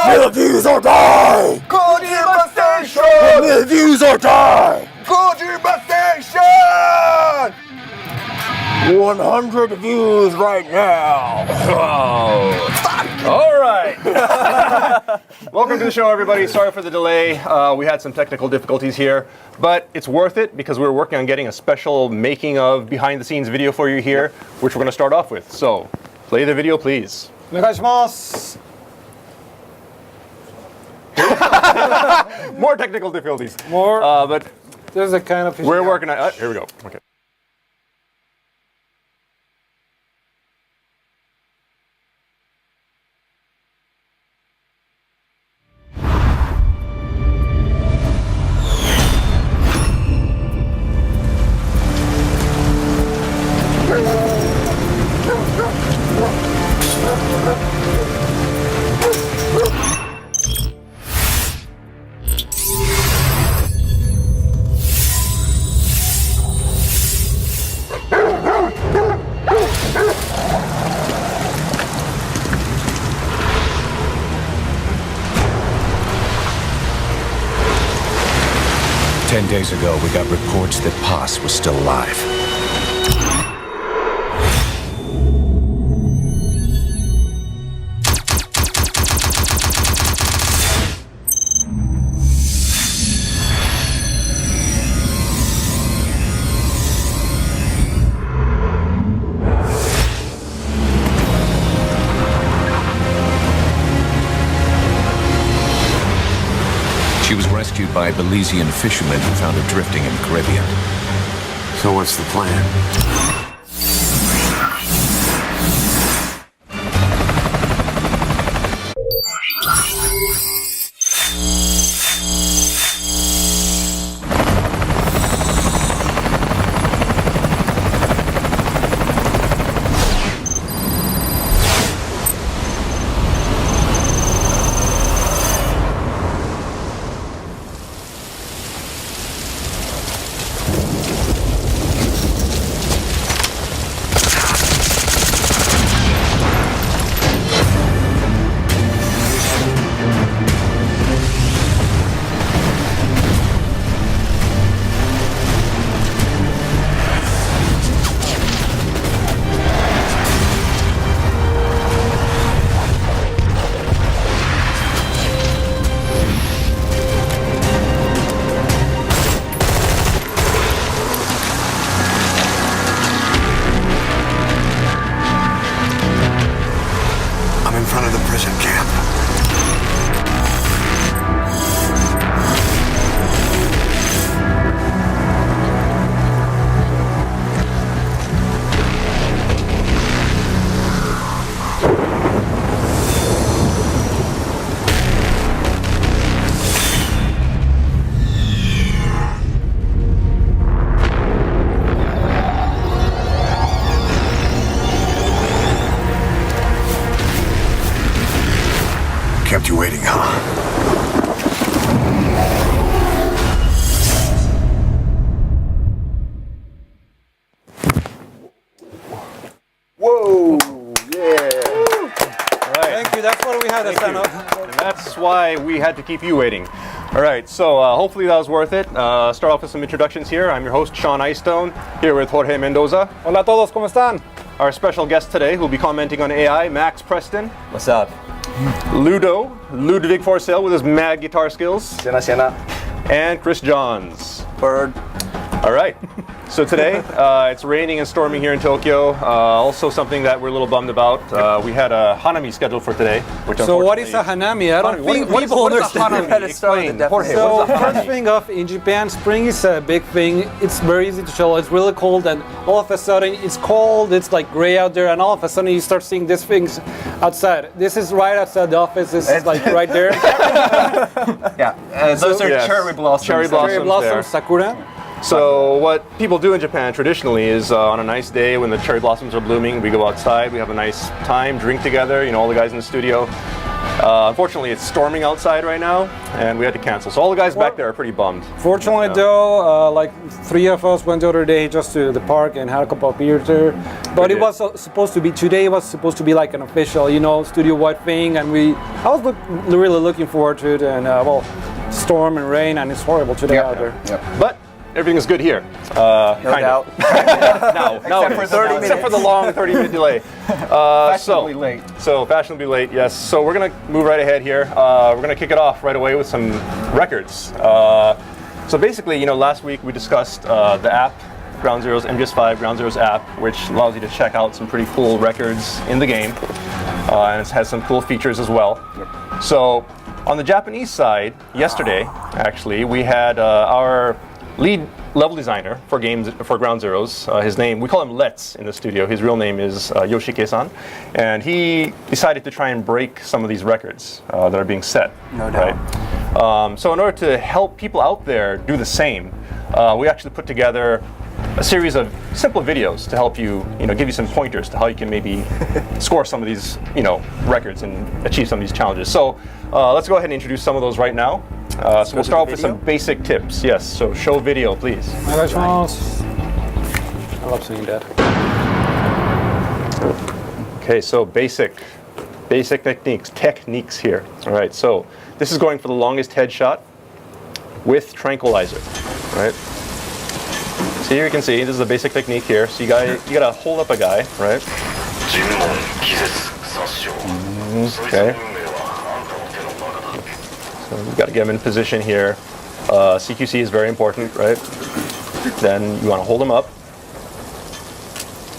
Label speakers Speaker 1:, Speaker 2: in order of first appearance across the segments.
Speaker 1: May the views or die!
Speaker 2: Kojima Station!
Speaker 1: May the views or die!
Speaker 2: Kojima Station!
Speaker 1: 100 views right now!
Speaker 3: All right. Welcome to the show, everybody. Sorry for the delay. We had some technical difficulties here, but it's worth it because we're working on getting a special making of behind-the-scenes video for you here, which we're going to start off with. So, play the video, please.
Speaker 4: お願いします。
Speaker 3: More technical difficulties.
Speaker 4: More.
Speaker 3: But
Speaker 4: There's a kind of.
Speaker 3: we're working on. Here we go. Okay.
Speaker 5: Ten days ago, we got reports that Paz was still alive. She was rescued by Belizean fishermen who found her drifting in the Caribbean.
Speaker 1: So what's the plan? I'm in front of the prison camp. Kept you waiting, huh?
Speaker 3: Whoa! Yeah.
Speaker 4: Thank you. That's what we had to stand up.
Speaker 3: And that's why we had to keep you waiting. All right, so hopefully that was worth it. Start off with some introductions here. I'm your host, Sean Icestone, here with Jorge Mendoza.
Speaker 4: Hola a todos, ¿cómo están?
Speaker 3: Our special guest today who will be commenting on AI, Max Preston.
Speaker 2: What's up?
Speaker 3: Ludo, Ludwig Forsell with his mad guitar skills.
Speaker 2: Siena, siena.
Speaker 3: And Chris Johns.
Speaker 2: Bird.
Speaker 3: All right. So today, it's raining and storming here in Tokyo. Also something that we're a little bummed about. We had a Hanami scheduled for today. Which
Speaker 4: So what is a Hanami? I don't think people understand.
Speaker 3: Explain. Jorge,
Speaker 4: So
Speaker 3: what is a
Speaker 4: first
Speaker 3: Hanami?
Speaker 4: thing off, in Japan, spring is a big thing. It's very easy to show. It's really cold, and all of a sudden it's cold. It's like gray out there, and all of a sudden you start seeing these things outside. This is right outside the office. This is like right there.
Speaker 2: Yeah, those are
Speaker 3: Yes.
Speaker 2: cherry blossoms.
Speaker 3: Cherry blossoms.
Speaker 4: Cherry blossom,
Speaker 3: there.
Speaker 4: sakura.
Speaker 3: So what people do in Japan traditionally is on a nice day when the cherry blossoms are blooming, we go outside, we have a nice time, drink together, you know, all the guys in the studio. Unfortunately, it's storming outside right now, and we had to cancel. So all the guys back there are pretty bummed.
Speaker 4: Fortunately,
Speaker 3: Yeah.
Speaker 4: though, like 3 of us went the other day just to the park and had a couple of beers there. But
Speaker 3: We
Speaker 4: it was supposed to be today. Was supposed to be like an official, studio-wide thing, and I was really looking forward to it. And well, storm and rain, and it's horrible today out there.
Speaker 2: Yep.
Speaker 3: But everything is good here.
Speaker 2: No
Speaker 3: kind
Speaker 2: doubt.
Speaker 3: of. Now
Speaker 2: Except for 30
Speaker 3: except for the long 30-minute delay.
Speaker 2: Fashionably late.
Speaker 3: So fashionably late, yes. So we're gonna move right ahead here. We're gonna kick it off right away with some records. So basically, last week we discussed the app, Ground Zeroes, MGS5 Ground Zeroes app, which allows you to check out some pretty cool records in the game, and it has some cool features as well.
Speaker 2: Yep.
Speaker 3: So on the Japanese side, yesterday actually, we had our lead level designer for Ground Zeroes. We call him Let's in the studio. His real name is Yoshike-san, and he decided to try and break some of these records that are being set.
Speaker 2: No doubt.
Speaker 3: Right? So in order to help people out there do the same, we actually put together a series of simple videos to help you, give you some pointers to how you can maybe score some of these, records and achieve some of these challenges. So let's go ahead and introduce some of those right now. So we'll start off with some basic tips. Yes, so show video, please.
Speaker 4: I love seeing that.
Speaker 3: Okay, so basic techniques here. All right, so this is going for the longest headshot with tranquilizer, right? So here you can see this is a basic technique here. So you gotta hold up a guy, right? Okay. So you gotta get him in position here. CQC is very important, right? Then you want to hold him up.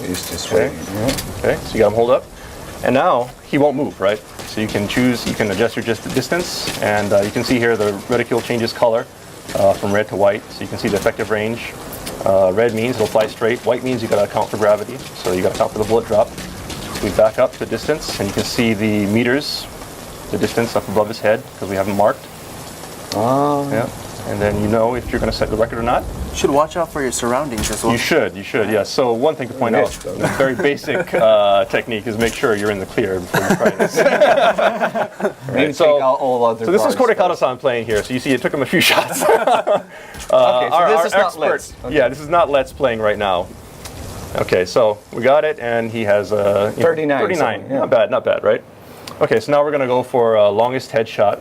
Speaker 2: He's just
Speaker 3: Okay.
Speaker 2: waiting.
Speaker 3: Okay, so you got him hold up, and now he won't move, right? So you can adjust your distance, and you can see here the reticule changes color from red to white, so you can see the effective range. Red means it'll fly straight. White means you got to account for gravity, so you got to account for the bullet drop. So we back up to distance, and you can see the meters, the distance up above his head because we have them marked. Yeah, and then if you're going to set the record or not.
Speaker 6: You should watch out for your surroundings as well.
Speaker 3: You should, yes. So one thing to point out, a very basic technique is make sure you're in the clear before you try this.
Speaker 2: Maybe take out all other
Speaker 3: So this is
Speaker 2: bars
Speaker 3: Kodekata-san playing here. So you see it took him a few shots.
Speaker 2: Okay, so this is not
Speaker 3: expert,
Speaker 2: Let's. Okay.
Speaker 3: Yeah, this is not Let's playing right now. Okay, so we got it, and he has a
Speaker 2: 39.
Speaker 3: 39.
Speaker 2: Yeah.
Speaker 3: Not bad, right? Okay, so now we're going to go for longest headshot,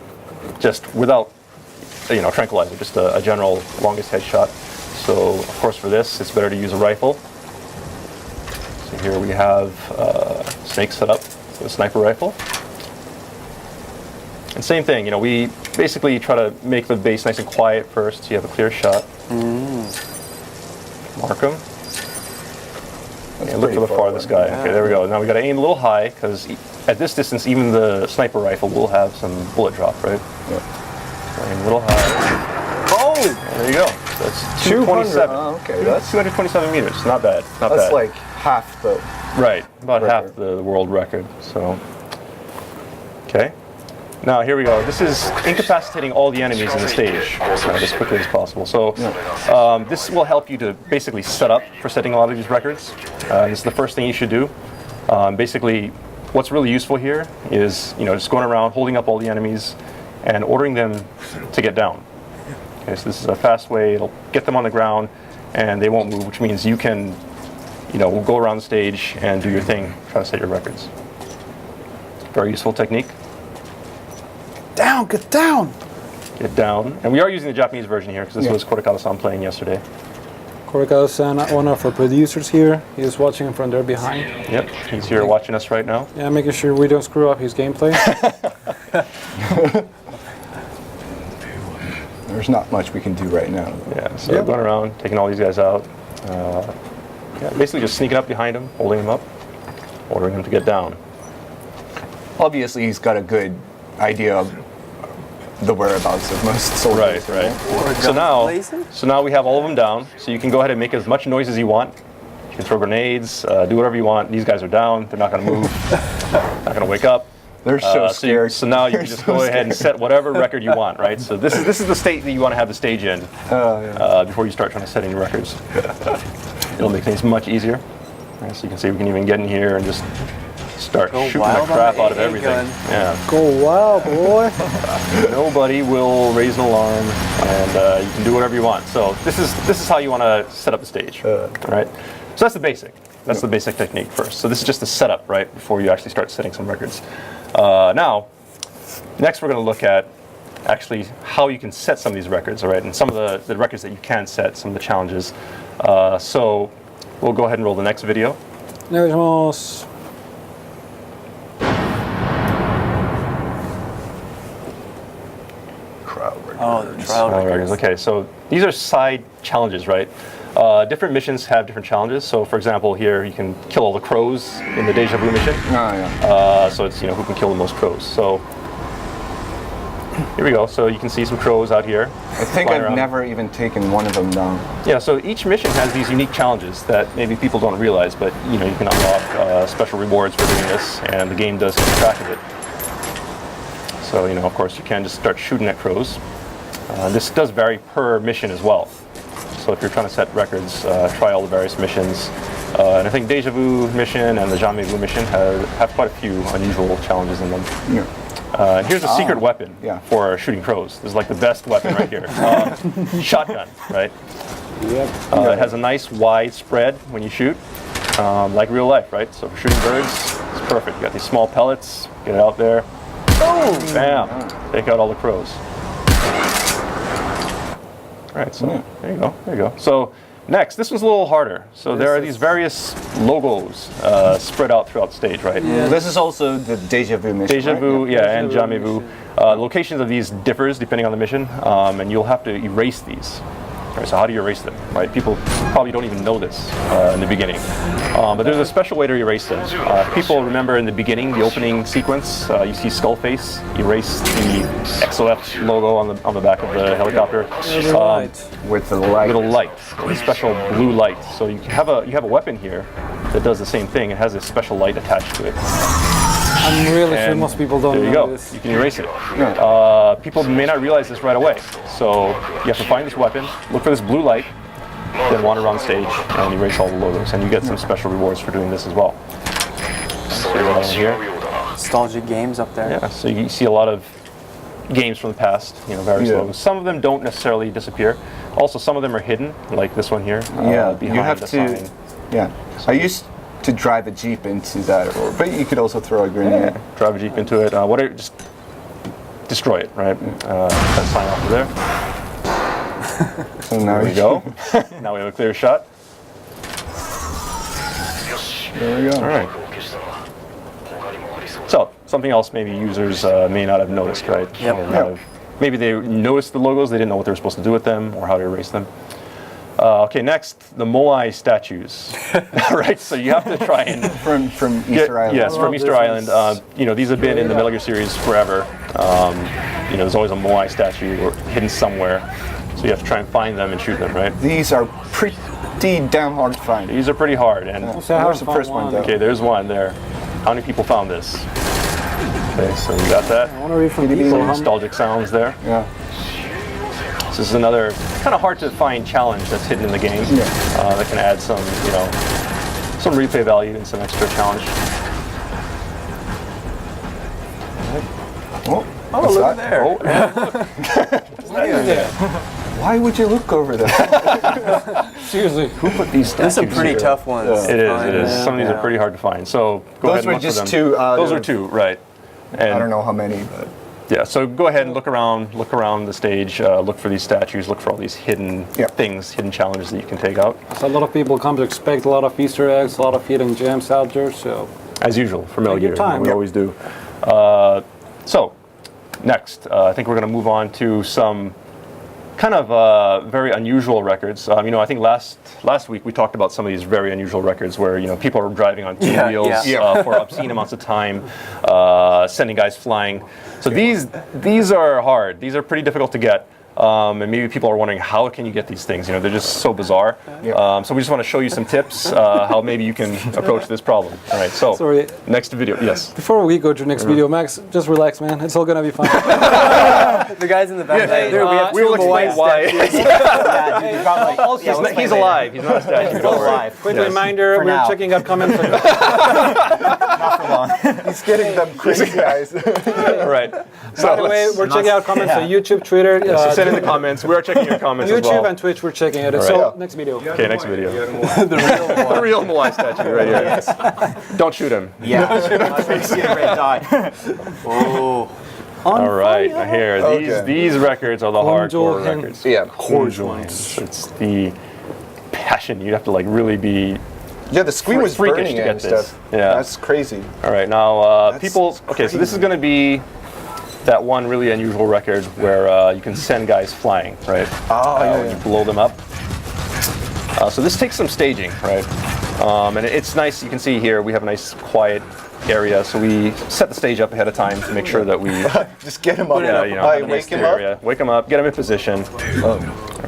Speaker 3: just without tranquilizer, just a general longest headshot. So of course for this, it's better to use a rifle. So here we have Snake set up, so a sniper rifle. And same thing, we basically try to make the base nice and quiet first, so you have a clear shot. Mark him. And look for the farthest guy. Okay, there we go. Now we got to aim a little high, because at this distance, even the sniper rifle will have some bullet drop, right?
Speaker 2: Yeah.
Speaker 3: So aim a little high.
Speaker 2: Oh!
Speaker 3: There you go. So that's 227.
Speaker 2: Okay, that's
Speaker 3: 227 meters. Not bad. Not
Speaker 2: that's
Speaker 3: bad.
Speaker 2: like half the.
Speaker 3: Right, about
Speaker 2: record.
Speaker 3: half the world record. So, okay. Now here we go. This is incapacitating all the enemies in the stage as quickly as possible. So this will help you to basically set up for setting a lot of these records. This is the first thing you should do. Basically, what's really useful here is just going around holding up all the enemies and ordering them to get down. Okay, so this is a fast way. It'll get them on the ground and they won't move, which means you can go around the stage and do your thing, try to set your records. Very useful technique.
Speaker 4: Down, get down!
Speaker 3: Get down. And we are using the Japanese version here because this was Kodekata-san playing yesterday.
Speaker 4: Kodekata-san, one of our producers here. He's watching from there behind.
Speaker 3: Yep, he's here watching us right now.
Speaker 4: Yeah, making sure we don't screw up his gameplay.
Speaker 2: There's not much we can do right now.
Speaker 3: Yeah, so going around, taking all these guys out. Basically just sneaking up behind him, holding him up, ordering him to get down.
Speaker 2: Obviously, he's got a good idea of the whereabouts of most soldiers.
Speaker 3: Right. So now we have all of them down. So you can go ahead and make as much noise as you want. You can throw grenades, do whatever you want. These guys are down. They're not going to move. Not going to wake up.
Speaker 2: They're so scared.
Speaker 3: So now you can just go ahead and set whatever record you want, right? So this is the state that you want to have the stage in before you start trying to set any records. It'll make things much easier. Right, so you can see we can even get in here and just start
Speaker 6: Go
Speaker 3: shooting the
Speaker 6: wild on
Speaker 3: crap
Speaker 6: the
Speaker 3: out of
Speaker 6: AA
Speaker 3: everything.
Speaker 6: gun.
Speaker 3: Yeah.
Speaker 4: Go wild, boy.
Speaker 3: Nobody will raise an alarm, and you can do whatever you want. So this is how you want to set up the stage, right? So that's the basic. That's the basic technique first. So this is just the setup, right, before you actually start setting some records. Now, next we're going to look at actually how you can set some of these records, all right, and some of the records that you can set, some of the challenges. So we'll go ahead and roll the next video.
Speaker 4: お願いします。
Speaker 6: Oh, the trial records.
Speaker 3: Okay, so these are side challenges, right? Different missions have different challenges. So, for example, here you can kill all the crows in the Deja Vu mission. So it's who can kill the most crows. So here we go. So you can see some crows out here.
Speaker 7: I think
Speaker 3: flying
Speaker 7: I've
Speaker 3: around.
Speaker 7: never even taken one of them down.
Speaker 3: Yeah. So each mission has these unique challenges that maybe people don't realize, but you can unlock special rewards for doing this, and the game does keep track of it. So of course, you can just start shooting at crows. This does vary per mission as well. So if you're trying to set records, try all the various missions. And I think Deja Vu mission and the Jamais Vu mission have quite a few unusual challenges in them.
Speaker 7: Yeah.
Speaker 3: Here's a secret weapon
Speaker 7: Yeah.
Speaker 3: for shooting crows. This is like the best weapon right here. Shotgun, right?
Speaker 4: Yep.
Speaker 3: It has a nice wide spread when you shoot, like real life, right? So for shooting birds, it's perfect. You got these small pellets, get it out there. Boom! Bam! Take out all the crows. All right, so there you go. So next, this one's a little harder. So there are these various logos spread out throughout the stage, right?
Speaker 4: Yeah.
Speaker 7: This is also the Deja Vu mission.
Speaker 3: Deja
Speaker 7: right?
Speaker 3: Vu,
Speaker 7: Yeah.
Speaker 3: and
Speaker 4: Deja Vu
Speaker 3: Jamais Vu.
Speaker 4: mission.
Speaker 3: Locations of these differs depending on the mission, and you'll have to erase these. Right, so how do you erase them? Right, people probably don't even know this in the beginning, but there's a special way to erase them. People remember in the beginning, the opening sequence, you see Skullface erase the XOF logo on the back of the helicopter.
Speaker 7: With the light.
Speaker 3: Little light, a special blue light. So you have a weapon here that does the same thing. It has a special light attached to it.
Speaker 4: I'm really sure
Speaker 3: And
Speaker 4: most people don't
Speaker 3: there you
Speaker 4: know
Speaker 3: go.
Speaker 4: this.
Speaker 3: You can erase it. People may not realize this right away. So you have to find this weapon, look for this blue light, then wander around stage and erase all the logos. And you get some special rewards for doing this as well. So you go down here.
Speaker 6: Nostalgic games up there.
Speaker 3: Yeah, so you see a lot of games from the past, various logos. Some of them don't necessarily disappear. Also, some of them are hidden, like this one here.
Speaker 7: Yeah,
Speaker 3: behind
Speaker 7: you have
Speaker 3: the
Speaker 7: to.
Speaker 3: sign.
Speaker 7: Yeah, I used to drive a Jeep into that, but you could also throw a grenade.
Speaker 3: Drive a Jeep into it. Just destroy it, right? That sign off of there.
Speaker 7: So now
Speaker 3: There we go. Now we have a clear shot.
Speaker 7: There we go.
Speaker 3: All right. So something else maybe users may not have noticed, right?
Speaker 6: Yep.
Speaker 3: Or not have- maybe they noticed the logos, they didn't know what they were supposed to do with them or how to erase them. Okay, next, the Moai statues. Right, so you have to try and
Speaker 7: From Easter Island.
Speaker 3: Yes, from Easter Island. These have been in the Metal Gear series forever. There's always a Moai statue or hidden somewhere, so you have to try and find them and shoot them, right?
Speaker 7: These are pretty damn hard to find.
Speaker 3: These are pretty hard. And
Speaker 4: So I
Speaker 7: Where's
Speaker 4: haven't
Speaker 7: the first
Speaker 4: found
Speaker 7: one, though?
Speaker 3: okay, there's one there. How many people found this? Okay, so we got that.
Speaker 4: I want to read from people.
Speaker 3: Some
Speaker 4: How
Speaker 3: nostalgic sounds there.
Speaker 7: Yeah.
Speaker 3: This is another kind of hard to find challenge that's hidden in the game that can add some, some replay value and some extra challenge.
Speaker 7: Oh,
Speaker 6: Oh,
Speaker 7: what's
Speaker 6: look
Speaker 7: that?
Speaker 6: there.
Speaker 3: Oh, and look.
Speaker 7: Why would you look over there?
Speaker 4: seriously.
Speaker 3: Who put these
Speaker 6: There's some
Speaker 3: statues
Speaker 6: pretty
Speaker 3: here?
Speaker 6: tough ones.
Speaker 3: It is. It is.
Speaker 6: Yeah.
Speaker 3: Some of these are pretty hard to find. So go ahead
Speaker 7: Those
Speaker 3: and
Speaker 7: were
Speaker 3: look for
Speaker 7: just
Speaker 3: them.
Speaker 7: two out
Speaker 3: Those are
Speaker 7: of-
Speaker 3: two, right? And
Speaker 7: I don't know how many, but
Speaker 3: yeah. So go ahead and look around the stage. Look for these statues. Look for all these hidden things, hidden challenges that you can take out.
Speaker 4: So a lot of people come to expect a lot of Easter eggs, a lot of hidden gems out there. So
Speaker 3: As usual, for Metal
Speaker 4: Take your
Speaker 3: Gear,
Speaker 4: time.
Speaker 3: we
Speaker 4: Yep.
Speaker 3: always do. So next, I think we're going to move on to some kind of very unusual records. I think last week we talked about some of these very unusual records where people are driving on two wheels for obscene amounts of time, sending guys flying. So these are hard. These are pretty difficult to get. And maybe people are wondering, how can you get these things? They're just so bizarre. So we just want to show you some tips how maybe you can approach this problem. All right, so
Speaker 4: Sorry.
Speaker 3: next video, yes.
Speaker 4: before we go to the next video, Max, just relax, man. It's all gonna be fine.
Speaker 6: The guys in the back.
Speaker 3: Hey,
Speaker 6: Dude, we have
Speaker 3: we will
Speaker 6: two
Speaker 3: explain
Speaker 6: Moai
Speaker 3: why.
Speaker 6: Yeah, dude, you got like,
Speaker 3: He's alive. He's not a statue.
Speaker 6: He's
Speaker 3: Don't worry.
Speaker 6: alive.
Speaker 4: Quick
Speaker 3: Yes.
Speaker 4: reminder:
Speaker 6: For
Speaker 4: we're
Speaker 6: now.
Speaker 4: checking out comments.
Speaker 6: Not for long.
Speaker 8: He's getting them crazy eyes.
Speaker 3: All right.
Speaker 4: By the way, we're checking out comments on YouTube, Twitter.
Speaker 3: Send in the comments. We are checking your comments as
Speaker 4: YouTube
Speaker 3: well.
Speaker 4: and Twitch, we're checking it.
Speaker 3: All
Speaker 4: So,
Speaker 3: right.
Speaker 4: next video.
Speaker 3: Okay, next video. The real Moai statue right here. Don't shoot him.
Speaker 6: Yeah. I see a red dot. Oh.
Speaker 3: All right, now here, these records are the hardcore
Speaker 4: Konjo
Speaker 3: records.
Speaker 8: Yeah.
Speaker 3: Konjo. It's the passion. You have to like really be.
Speaker 8: Yeah, the screen was
Speaker 3: freakish
Speaker 8: burning
Speaker 3: to
Speaker 8: and
Speaker 3: get this.
Speaker 8: stuff.
Speaker 3: Yeah.
Speaker 8: That's crazy.
Speaker 3: All right, now
Speaker 8: That's
Speaker 3: people. Okay, so this is going to be that one really unusual record where you can send guys flying, right? When you blow them up. So this takes some staging, right? And it's nice. You can see here we have a nice quiet area, so we set the stage up ahead of time to make sure that we
Speaker 8: Just get him up.
Speaker 3: have a nice
Speaker 8: wake him up.
Speaker 3: area. Wake him up, get him in position.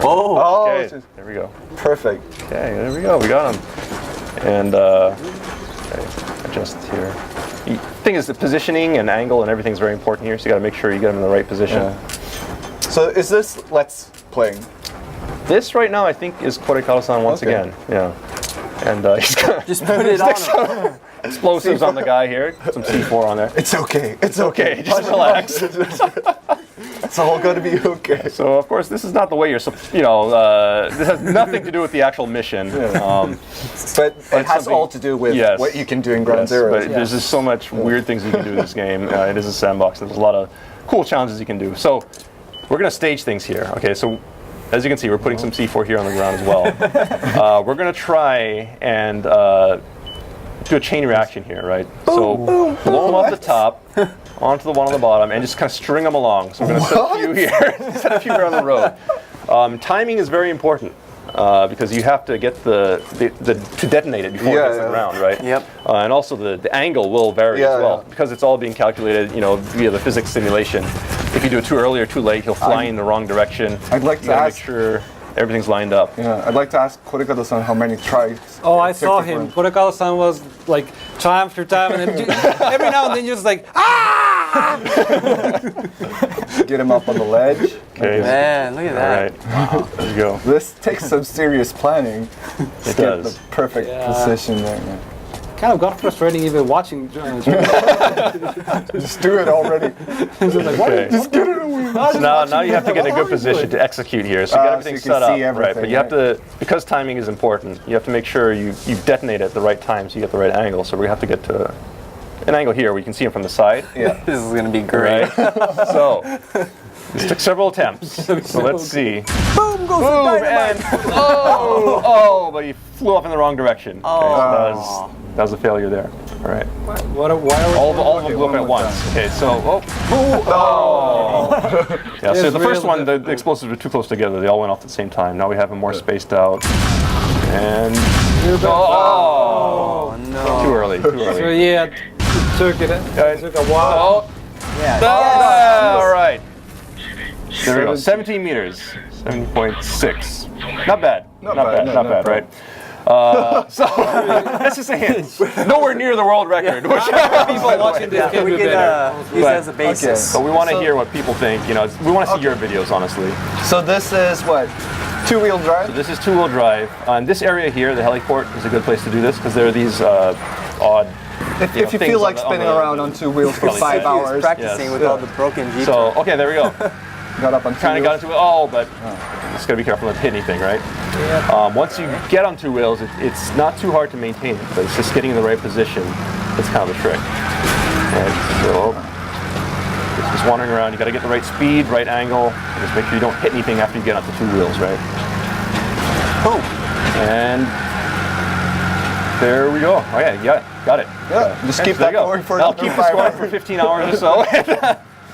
Speaker 8: Oh,
Speaker 3: Okay,
Speaker 8: it's just
Speaker 3: there we go.
Speaker 8: perfect.
Speaker 3: Okay, there we go. We got him. And okay, adjust here. The thing is, the positioning and angle and everything's very important here. So you got to make sure you get him in the right position.
Speaker 8: Yeah. So is this Let's playing?
Speaker 3: This right now, I think, is Korekawa-san once again. Yeah. And he's got
Speaker 6: Just put it on him.
Speaker 3: explosives on the guy here. Some C4 on there.
Speaker 8: It's okay. It's
Speaker 3: Okay, just relax.
Speaker 8: It's all gonna be okay.
Speaker 3: So of course, this is not the way you're. This has nothing to do with the actual mission.
Speaker 8: But it has all to do with
Speaker 3: Yes.
Speaker 8: what you can do in Ground
Speaker 3: Yes,
Speaker 8: Zero.
Speaker 3: but there's just so much weird things you can do in this game. It is a sandbox. There's a lot of cool challenges you can do. So we're gonna stage things here. Okay, so as you can see, we're putting some C4 here on the ground as well. We're gonna try and do a chain reaction here, right? So blow them off the top, onto the one on the bottom, and just kind of string them along. So we're gonna set a few here, set a few here on the road. Timing is very important. Because you have to get to detonate it before it hits the ground, right?
Speaker 6: Yep.
Speaker 3: And also the angle will vary as well because it's all being calculated, via the physics simulation. If you do it too early or too late, he'll fly in the wrong direction.
Speaker 8: I'd like to
Speaker 3: You gotta
Speaker 8: ask-
Speaker 3: make sure everything's lined up.
Speaker 8: Yeah, I'd like to ask Korekawa-san how many tries.
Speaker 4: Oh, I
Speaker 8: it took
Speaker 4: saw
Speaker 8: to
Speaker 4: him.
Speaker 8: run.
Speaker 4: Korekawa-san was like time after time, and then every now and then just like
Speaker 8: Get him up on the ledge.
Speaker 3: Okay.
Speaker 6: Man, look at
Speaker 3: All
Speaker 6: that.
Speaker 3: right. There you go.
Speaker 8: This takes some serious planning.
Speaker 3: It
Speaker 8: Get
Speaker 3: does.
Speaker 8: the perfect position there. Yeah.
Speaker 4: kind of got frustrating even watching.
Speaker 8: Just do it already.
Speaker 3: Okay.
Speaker 8: Just get it away.
Speaker 3: So now you have to get in a good position to execute here. So you got everything
Speaker 8: so you can
Speaker 3: set up,
Speaker 8: see
Speaker 3: right? But you have
Speaker 8: everything,
Speaker 3: to, because timing is important, you have to make sure you detonate at the right time so you get the right angle. So we have to get to an angle here where you can see him from the side.
Speaker 8: Yeah.
Speaker 6: This is gonna be great.
Speaker 3: Right? So this took several attempts. So let's see.
Speaker 6: Boom goes the
Speaker 3: Boom
Speaker 6: dynamite.
Speaker 3: and but he flew off in the wrong direction. Okay, so that was a failure there. All right.
Speaker 4: Why are we
Speaker 3: All of them blew up at once. Okay, so yeah. So the first one, the explosives were too close together. They all went off at the same time. Now we have them more spaced out. And
Speaker 6: Oh no.
Speaker 3: too early. Too
Speaker 4: So
Speaker 3: early.
Speaker 4: yeah, it took a while.
Speaker 6: Yeah.
Speaker 3: All right. There we go. 17 meters. 7.6. Not bad. Not bad. Right. So that's just a hint. Nowhere near the world record. Which
Speaker 4: People watching this can
Speaker 6: We
Speaker 4: do
Speaker 6: can
Speaker 4: better.
Speaker 6: use it as a basis.
Speaker 3: But we want to hear what people think. You know, we want to see your videos, honestly.
Speaker 8: So this is what? Two-wheel drive?
Speaker 3: So this is two-wheel drive. In this area here, the heliport is a good place to do this because there are these odd.
Speaker 8: If you
Speaker 3: things
Speaker 8: feel
Speaker 3: on
Speaker 8: like
Speaker 3: the-
Speaker 8: spinning
Speaker 3: on the-
Speaker 8: around on two wheels for
Speaker 3: Probably
Speaker 8: 5
Speaker 3: safe.
Speaker 8: hours.
Speaker 6: Practicing
Speaker 3: Yes.
Speaker 6: with all the broken Jeep.
Speaker 3: So okay, there we go.
Speaker 8: Got up on two
Speaker 3: Kind of
Speaker 8: wheels.
Speaker 3: got into it, but just gotta be careful not to hit anything, right? Once you get on two wheels, it's not too hard to maintain it, but it's just getting in the right position. That's kind of the trick. Right, so just wandering around, you gotta get the right speed, right angle, and just make sure you don't hit anything after you get onto two wheels, right? And there we go. Oh yeah, got it.
Speaker 8: Yeah, just keep
Speaker 3: There
Speaker 8: that
Speaker 3: you go.
Speaker 8: going for
Speaker 3: I'll
Speaker 8: another
Speaker 3: keep this
Speaker 8: 5
Speaker 3: going
Speaker 8: hours.
Speaker 3: for 15 hours or so.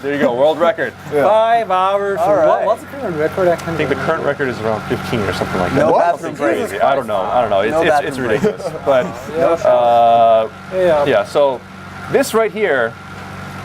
Speaker 3: There you go, world record.
Speaker 4: 5 hours.
Speaker 6: All right.
Speaker 4: What's the current record?
Speaker 3: I think the current record is around 15 or something like that.
Speaker 6: No
Speaker 3: What?
Speaker 6: bathroom break.
Speaker 3: Crazy. I don't know.
Speaker 6: No
Speaker 3: It's
Speaker 6: bathroom break.
Speaker 3: ridiculous. But yeah. So this right here,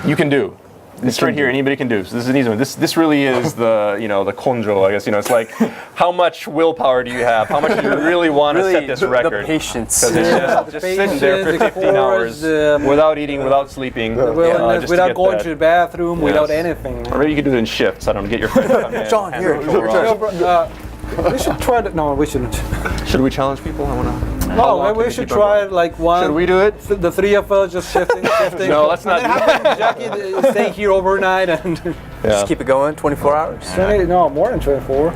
Speaker 3: you can do. This right here, anybody can do. So this is an easy one. This really is the the konjo, I guess. It's like how much willpower do you have? How much do you really want to set this
Speaker 6: the
Speaker 3: record?
Speaker 6: patience.
Speaker 3: Because it's just sitting there for 15 hours without eating, without sleeping, just to
Speaker 4: without
Speaker 3: get
Speaker 4: going
Speaker 3: that.
Speaker 4: to the bathroom, without anything.
Speaker 3: Or maybe you could do it in shifts. I don't know. Get your friend to come in.
Speaker 6: John,
Speaker 3: hand
Speaker 6: here.
Speaker 3: the controller off.
Speaker 4: We should try that. No, we shouldn't.
Speaker 3: Should we challenge people? I want to.
Speaker 4: No, maybe we should try it like one.
Speaker 3: Should we do it?
Speaker 4: The three of us just shifting.
Speaker 3: No, let's not.
Speaker 4: Jackie staying here overnight and
Speaker 6: Just keep it going 24 hours.
Speaker 4: no, more than 24.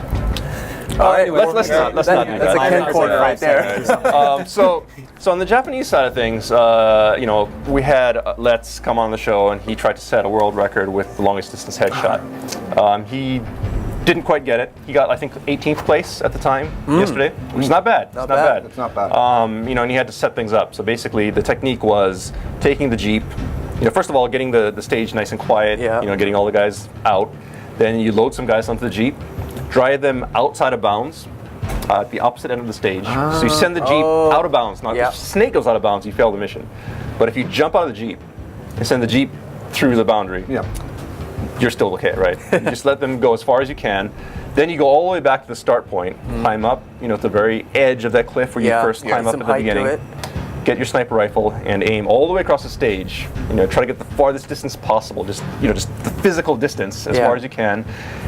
Speaker 4: Anyway,
Speaker 3: Let's not do that.
Speaker 6: That's a Ken corner right there.
Speaker 3: So on the Japanese side of things, we had Let's come on the show, and he tried to set a world record with the longest distance headshot. He didn't quite get it. He got, I think, 18th place at the time yesterday, which is not bad.
Speaker 6: Not bad.
Speaker 8: It's not bad.
Speaker 3: And he had to set things up. So basically, the technique was taking the Jeep. First of all, getting the stage nice and quiet.
Speaker 6: Yeah.
Speaker 3: Getting all the guys out. Then you load some guys onto the Jeep, drive them outside of bounds. At the opposite end of the stage. So you send the Jeep out of bounds. Now, if the snake goes out of bounds, you fail the mission. But if you jump out of the Jeep and send the Jeep through the boundary, you're still okay, right? You just let them go as far as you can. Then you go all the way back to the start point, climb up, to the very edge of that cliff where you first climb up at the beginning. Get your sniper rifle and aim all the way across the stage. Try to get the farthest distance possible, just the physical distance as far as you can,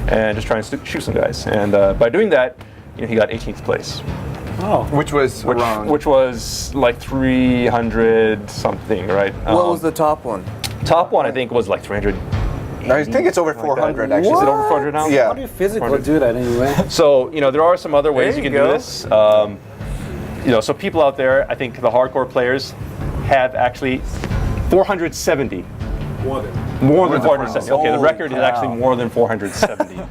Speaker 3: and just try and shoot some guys. And by doing that, he got 18th place.
Speaker 4: Oh,
Speaker 8: Which was around.
Speaker 3: Which was like 300 something, right?
Speaker 6: What was the top one?
Speaker 3: Top one? I think was like 300.
Speaker 8: I think it's over 400 actually.
Speaker 3: Is it over 400 now?
Speaker 8: Yeah.
Speaker 4: how do you physically do that anyway?
Speaker 3: So there are some other ways you can do
Speaker 6: go.
Speaker 3: this. So people out there, I think the hardcore players have actually 470. More than 470. Okay, the record is actually more than 470.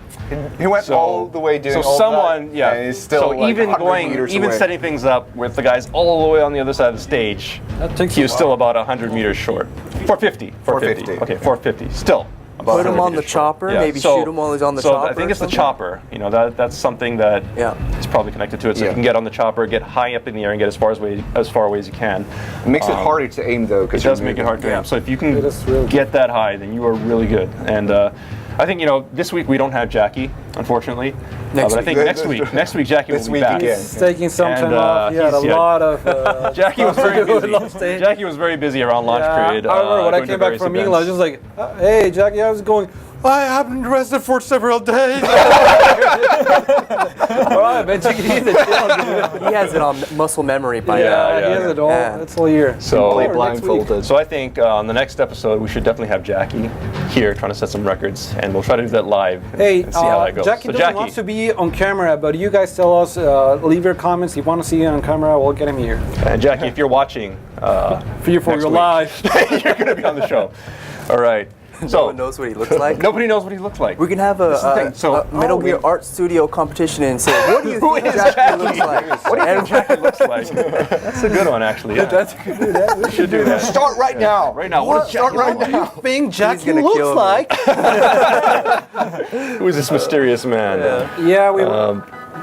Speaker 8: He went all the way doing
Speaker 3: So
Speaker 8: all
Speaker 3: someone,
Speaker 8: that, and he's still
Speaker 3: so
Speaker 8: like
Speaker 3: even
Speaker 8: 100 meters away.
Speaker 3: setting things up with the guys all the way on the other side of the stage,
Speaker 4: That takes
Speaker 3: he
Speaker 4: a
Speaker 3: was still about 100 meters short. 450.
Speaker 8: 450.
Speaker 3: Okay, 450. Still. About
Speaker 6: Put him
Speaker 3: 100
Speaker 6: on the
Speaker 3: meters short.
Speaker 6: chopper, maybe shoot him while he's on the
Speaker 3: so
Speaker 6: chopper
Speaker 3: I think
Speaker 6: or
Speaker 3: it's the
Speaker 6: something?
Speaker 3: chopper. That's something that is probably connected to it. So you can get on the chopper, get high up in the air, and get as far away as you can.
Speaker 8: It makes it harder to aim though.
Speaker 3: It does make it hard to aim. So if you can
Speaker 4: It is really
Speaker 3: get that high, then you are really good. And I think this week we don't have Jackie, unfortunately.
Speaker 6: Next
Speaker 3: but I think next week Jackie will
Speaker 8: This
Speaker 3: be
Speaker 8: week
Speaker 3: back.
Speaker 8: again.
Speaker 4: He's taking some
Speaker 3: And,
Speaker 4: time off. He had a
Speaker 3: he's-
Speaker 4: lot of.
Speaker 3: Jackie was very busy.
Speaker 4: Launch day.
Speaker 3: Jackie was very busy around launch period.
Speaker 4: I remember when I
Speaker 3: going to
Speaker 4: came back
Speaker 3: various
Speaker 4: from
Speaker 3: events.
Speaker 4: England, I was just like, "Hey, Jackie, how's it going?" I haven't rested for several days. All right, man, take it easy. Chill, dude.
Speaker 6: He has it on muscle memory by
Speaker 3: Yeah,
Speaker 6: now.
Speaker 4: He has it all.
Speaker 6: Yeah.
Speaker 4: It's all year.
Speaker 3: So
Speaker 4: Or next week.
Speaker 3: So I think on the next episode we should definitely have Jackie here trying to set some records, and we'll try to do that live
Speaker 4: Hey,
Speaker 3: and see how that goes.
Speaker 4: Jackie
Speaker 3: So
Speaker 4: doesn't want to be on camera, but you guys tell us, leave your comments. If you want to see it on camera, we'll get him here.
Speaker 3: and Jackie, if you're watching,
Speaker 4: For your
Speaker 3: next week,
Speaker 4: life.
Speaker 3: you're going to be on the show. All right.
Speaker 6: No
Speaker 3: So
Speaker 6: one knows what he looks like.
Speaker 3: nobody knows what he looks like.
Speaker 6: We can have
Speaker 3: is the thing. So-
Speaker 6: a Metal Gear Art Studio competition and say, what do you
Speaker 3: Who
Speaker 6: think
Speaker 3: is
Speaker 6: Jackie
Speaker 3: Jackie?
Speaker 6: looks like?
Speaker 3: What do you think Jackie looks like? That's a good one, actually. Yeah. We should do that.
Speaker 8: Start right now.
Speaker 3: Right now. What does Jackie look like?
Speaker 4: You think Jackie
Speaker 6: gonna
Speaker 4: looks
Speaker 6: kill me.
Speaker 4: like?
Speaker 3: Who is this mysterious man?
Speaker 4: Yeah, we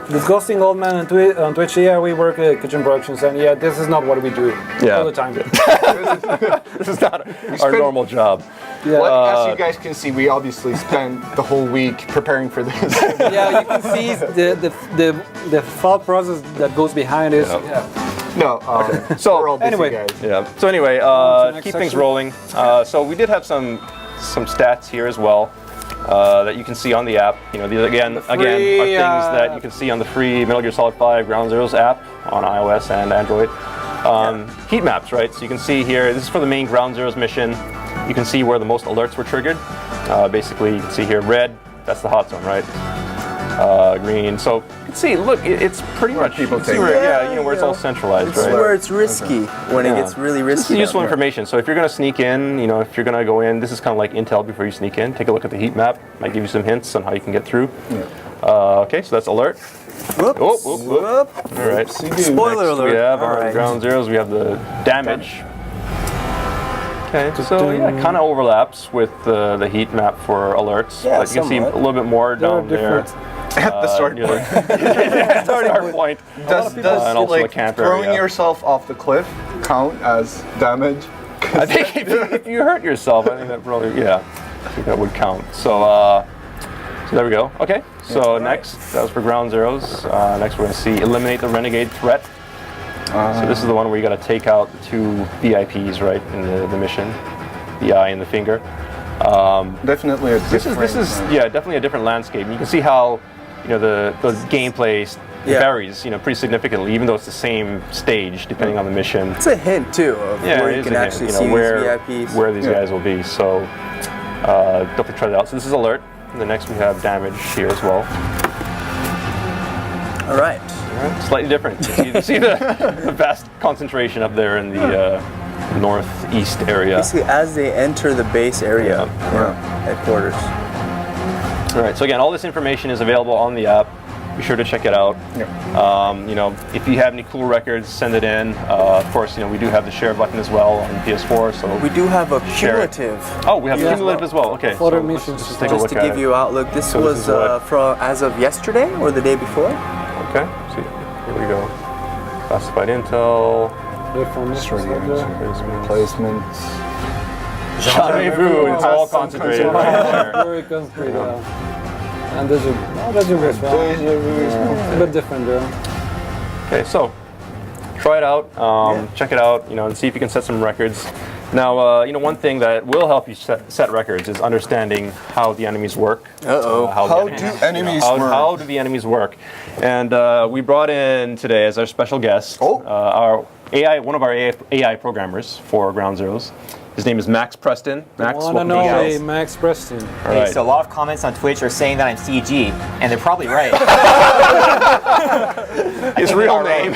Speaker 4: disgusting old man on Twitch. Yeah, we work at Kojima Productions, and yeah, this is not what we do all the time.
Speaker 3: This is not our normal job.
Speaker 4: Yeah.
Speaker 8: Well, as you guys can see, we obviously spent the whole week preparing for this.
Speaker 4: Yeah, you can see the thought process that goes behind it. Yeah.
Speaker 8: No,
Speaker 3: So
Speaker 8: we're all busy
Speaker 4: anyway.
Speaker 8: guys.
Speaker 3: Yeah. So anyway,
Speaker 4: next
Speaker 3: keep things
Speaker 4: section.
Speaker 3: rolling. So we did have some stats here as well that you can see on the app. These again are things that you can see on the free Metal Gear Solid 5 Ground Zeroes app on iOS and Android. Heat maps, right? So you can see here. This is for the main Ground Zeroes mission. You can see where the most alerts were triggered. Basically, you can see here red. That's the hot zone, right? Green. So you can see. Look, it's pretty much
Speaker 8: people
Speaker 3: you can see
Speaker 8: take
Speaker 3: where, where it's all centralized,
Speaker 6: It's
Speaker 3: right?
Speaker 6: where it's risky, when it gets really
Speaker 3: This is
Speaker 6: risky.
Speaker 3: useful information. So if you're going to sneak in, if you're going to go in, this is kind of like intel before you sneak in. Take a look at the heat map. Might give you some hints on how you can get through. Okay, so that's alert.
Speaker 6: Whoops.
Speaker 3: Oh, whoop, whoop.
Speaker 6: Whoop.
Speaker 3: All right.
Speaker 6: Spoiler alert.
Speaker 3: We have our
Speaker 6: All right.
Speaker 3: ground zeros. We have the damage. Okay, so yeah, it kind of overlaps with the heat map for alerts.
Speaker 6: Yeah,
Speaker 3: but you can see a
Speaker 6: somewhat.
Speaker 3: little bit more down there.
Speaker 8: At the start
Speaker 3: near
Speaker 8: point.
Speaker 3: the start point.
Speaker 8: Does
Speaker 3: and also the camp
Speaker 8: throwing
Speaker 3: area.
Speaker 8: yourself off the cliff count as damage?
Speaker 3: I think if you hurt yourself, I think that probably, I think that would count. So there we go. Okay, so next, that was for ground zeros. Next we're going to see eliminate the renegade threat. So this is the one where you got to take out the two VIPs, right, in the mission, the eye and the finger.
Speaker 8: Definitely a different.
Speaker 3: This is definitely a different landscape. You can see how the gameplay It varies, pretty significantly, even though it's the same stage, depending on the mission.
Speaker 9: It's a hint too of where
Speaker 3: it
Speaker 9: you
Speaker 3: is
Speaker 9: can
Speaker 3: a
Speaker 9: actually
Speaker 3: hint,
Speaker 9: see
Speaker 3: where,
Speaker 9: these VIPs.
Speaker 3: where these guys will be. So definitely try that out. So this is alert. And the next we have damage here as well.
Speaker 9: All right.
Speaker 3: Slightly different. You see the vast concentration up there in the northeast area.
Speaker 9: Basically, as they enter the base area, headquarters.
Speaker 3: All right. So again, all this information is available on the app. Be sure to check it out. If you have any cool records, send it in. Of course, we do have the share button as well on PS4. So
Speaker 9: We do have a cumulative.
Speaker 3: Oh, we have cumulative as well. Okay.
Speaker 4: Photo
Speaker 3: So let's
Speaker 4: missions.
Speaker 3: just take a
Speaker 9: Just
Speaker 3: look
Speaker 9: to
Speaker 3: at
Speaker 9: give
Speaker 3: it.
Speaker 9: you outlook, this
Speaker 3: So
Speaker 9: was
Speaker 3: this is what-
Speaker 9: from as of yesterday or the day before.
Speaker 3: Okay. So here we go. Classified intel.
Speaker 8: Placements.
Speaker 3: Rendezvous. It's all concentrated right there.
Speaker 4: Very concentrated. And there's a a bit different though.
Speaker 3: Okay, so try it out, check it out, and see if you can set some records. Now, one thing that will help you set records is understanding how the enemies work.
Speaker 8: How do enemies work?
Speaker 3: How do the enemies work? And we brought in today as our special guest our AI, one of our AI programmers for Ground Zeroes. His name is Max Preston. Max, welcome to the
Speaker 4: Hey,
Speaker 3: show.
Speaker 4: Max Preston.
Speaker 3: All
Speaker 6: Hey,
Speaker 3: right.
Speaker 6: so a lot of comments on Twitch are saying that I'm CG, and they're probably right.
Speaker 3: His real name.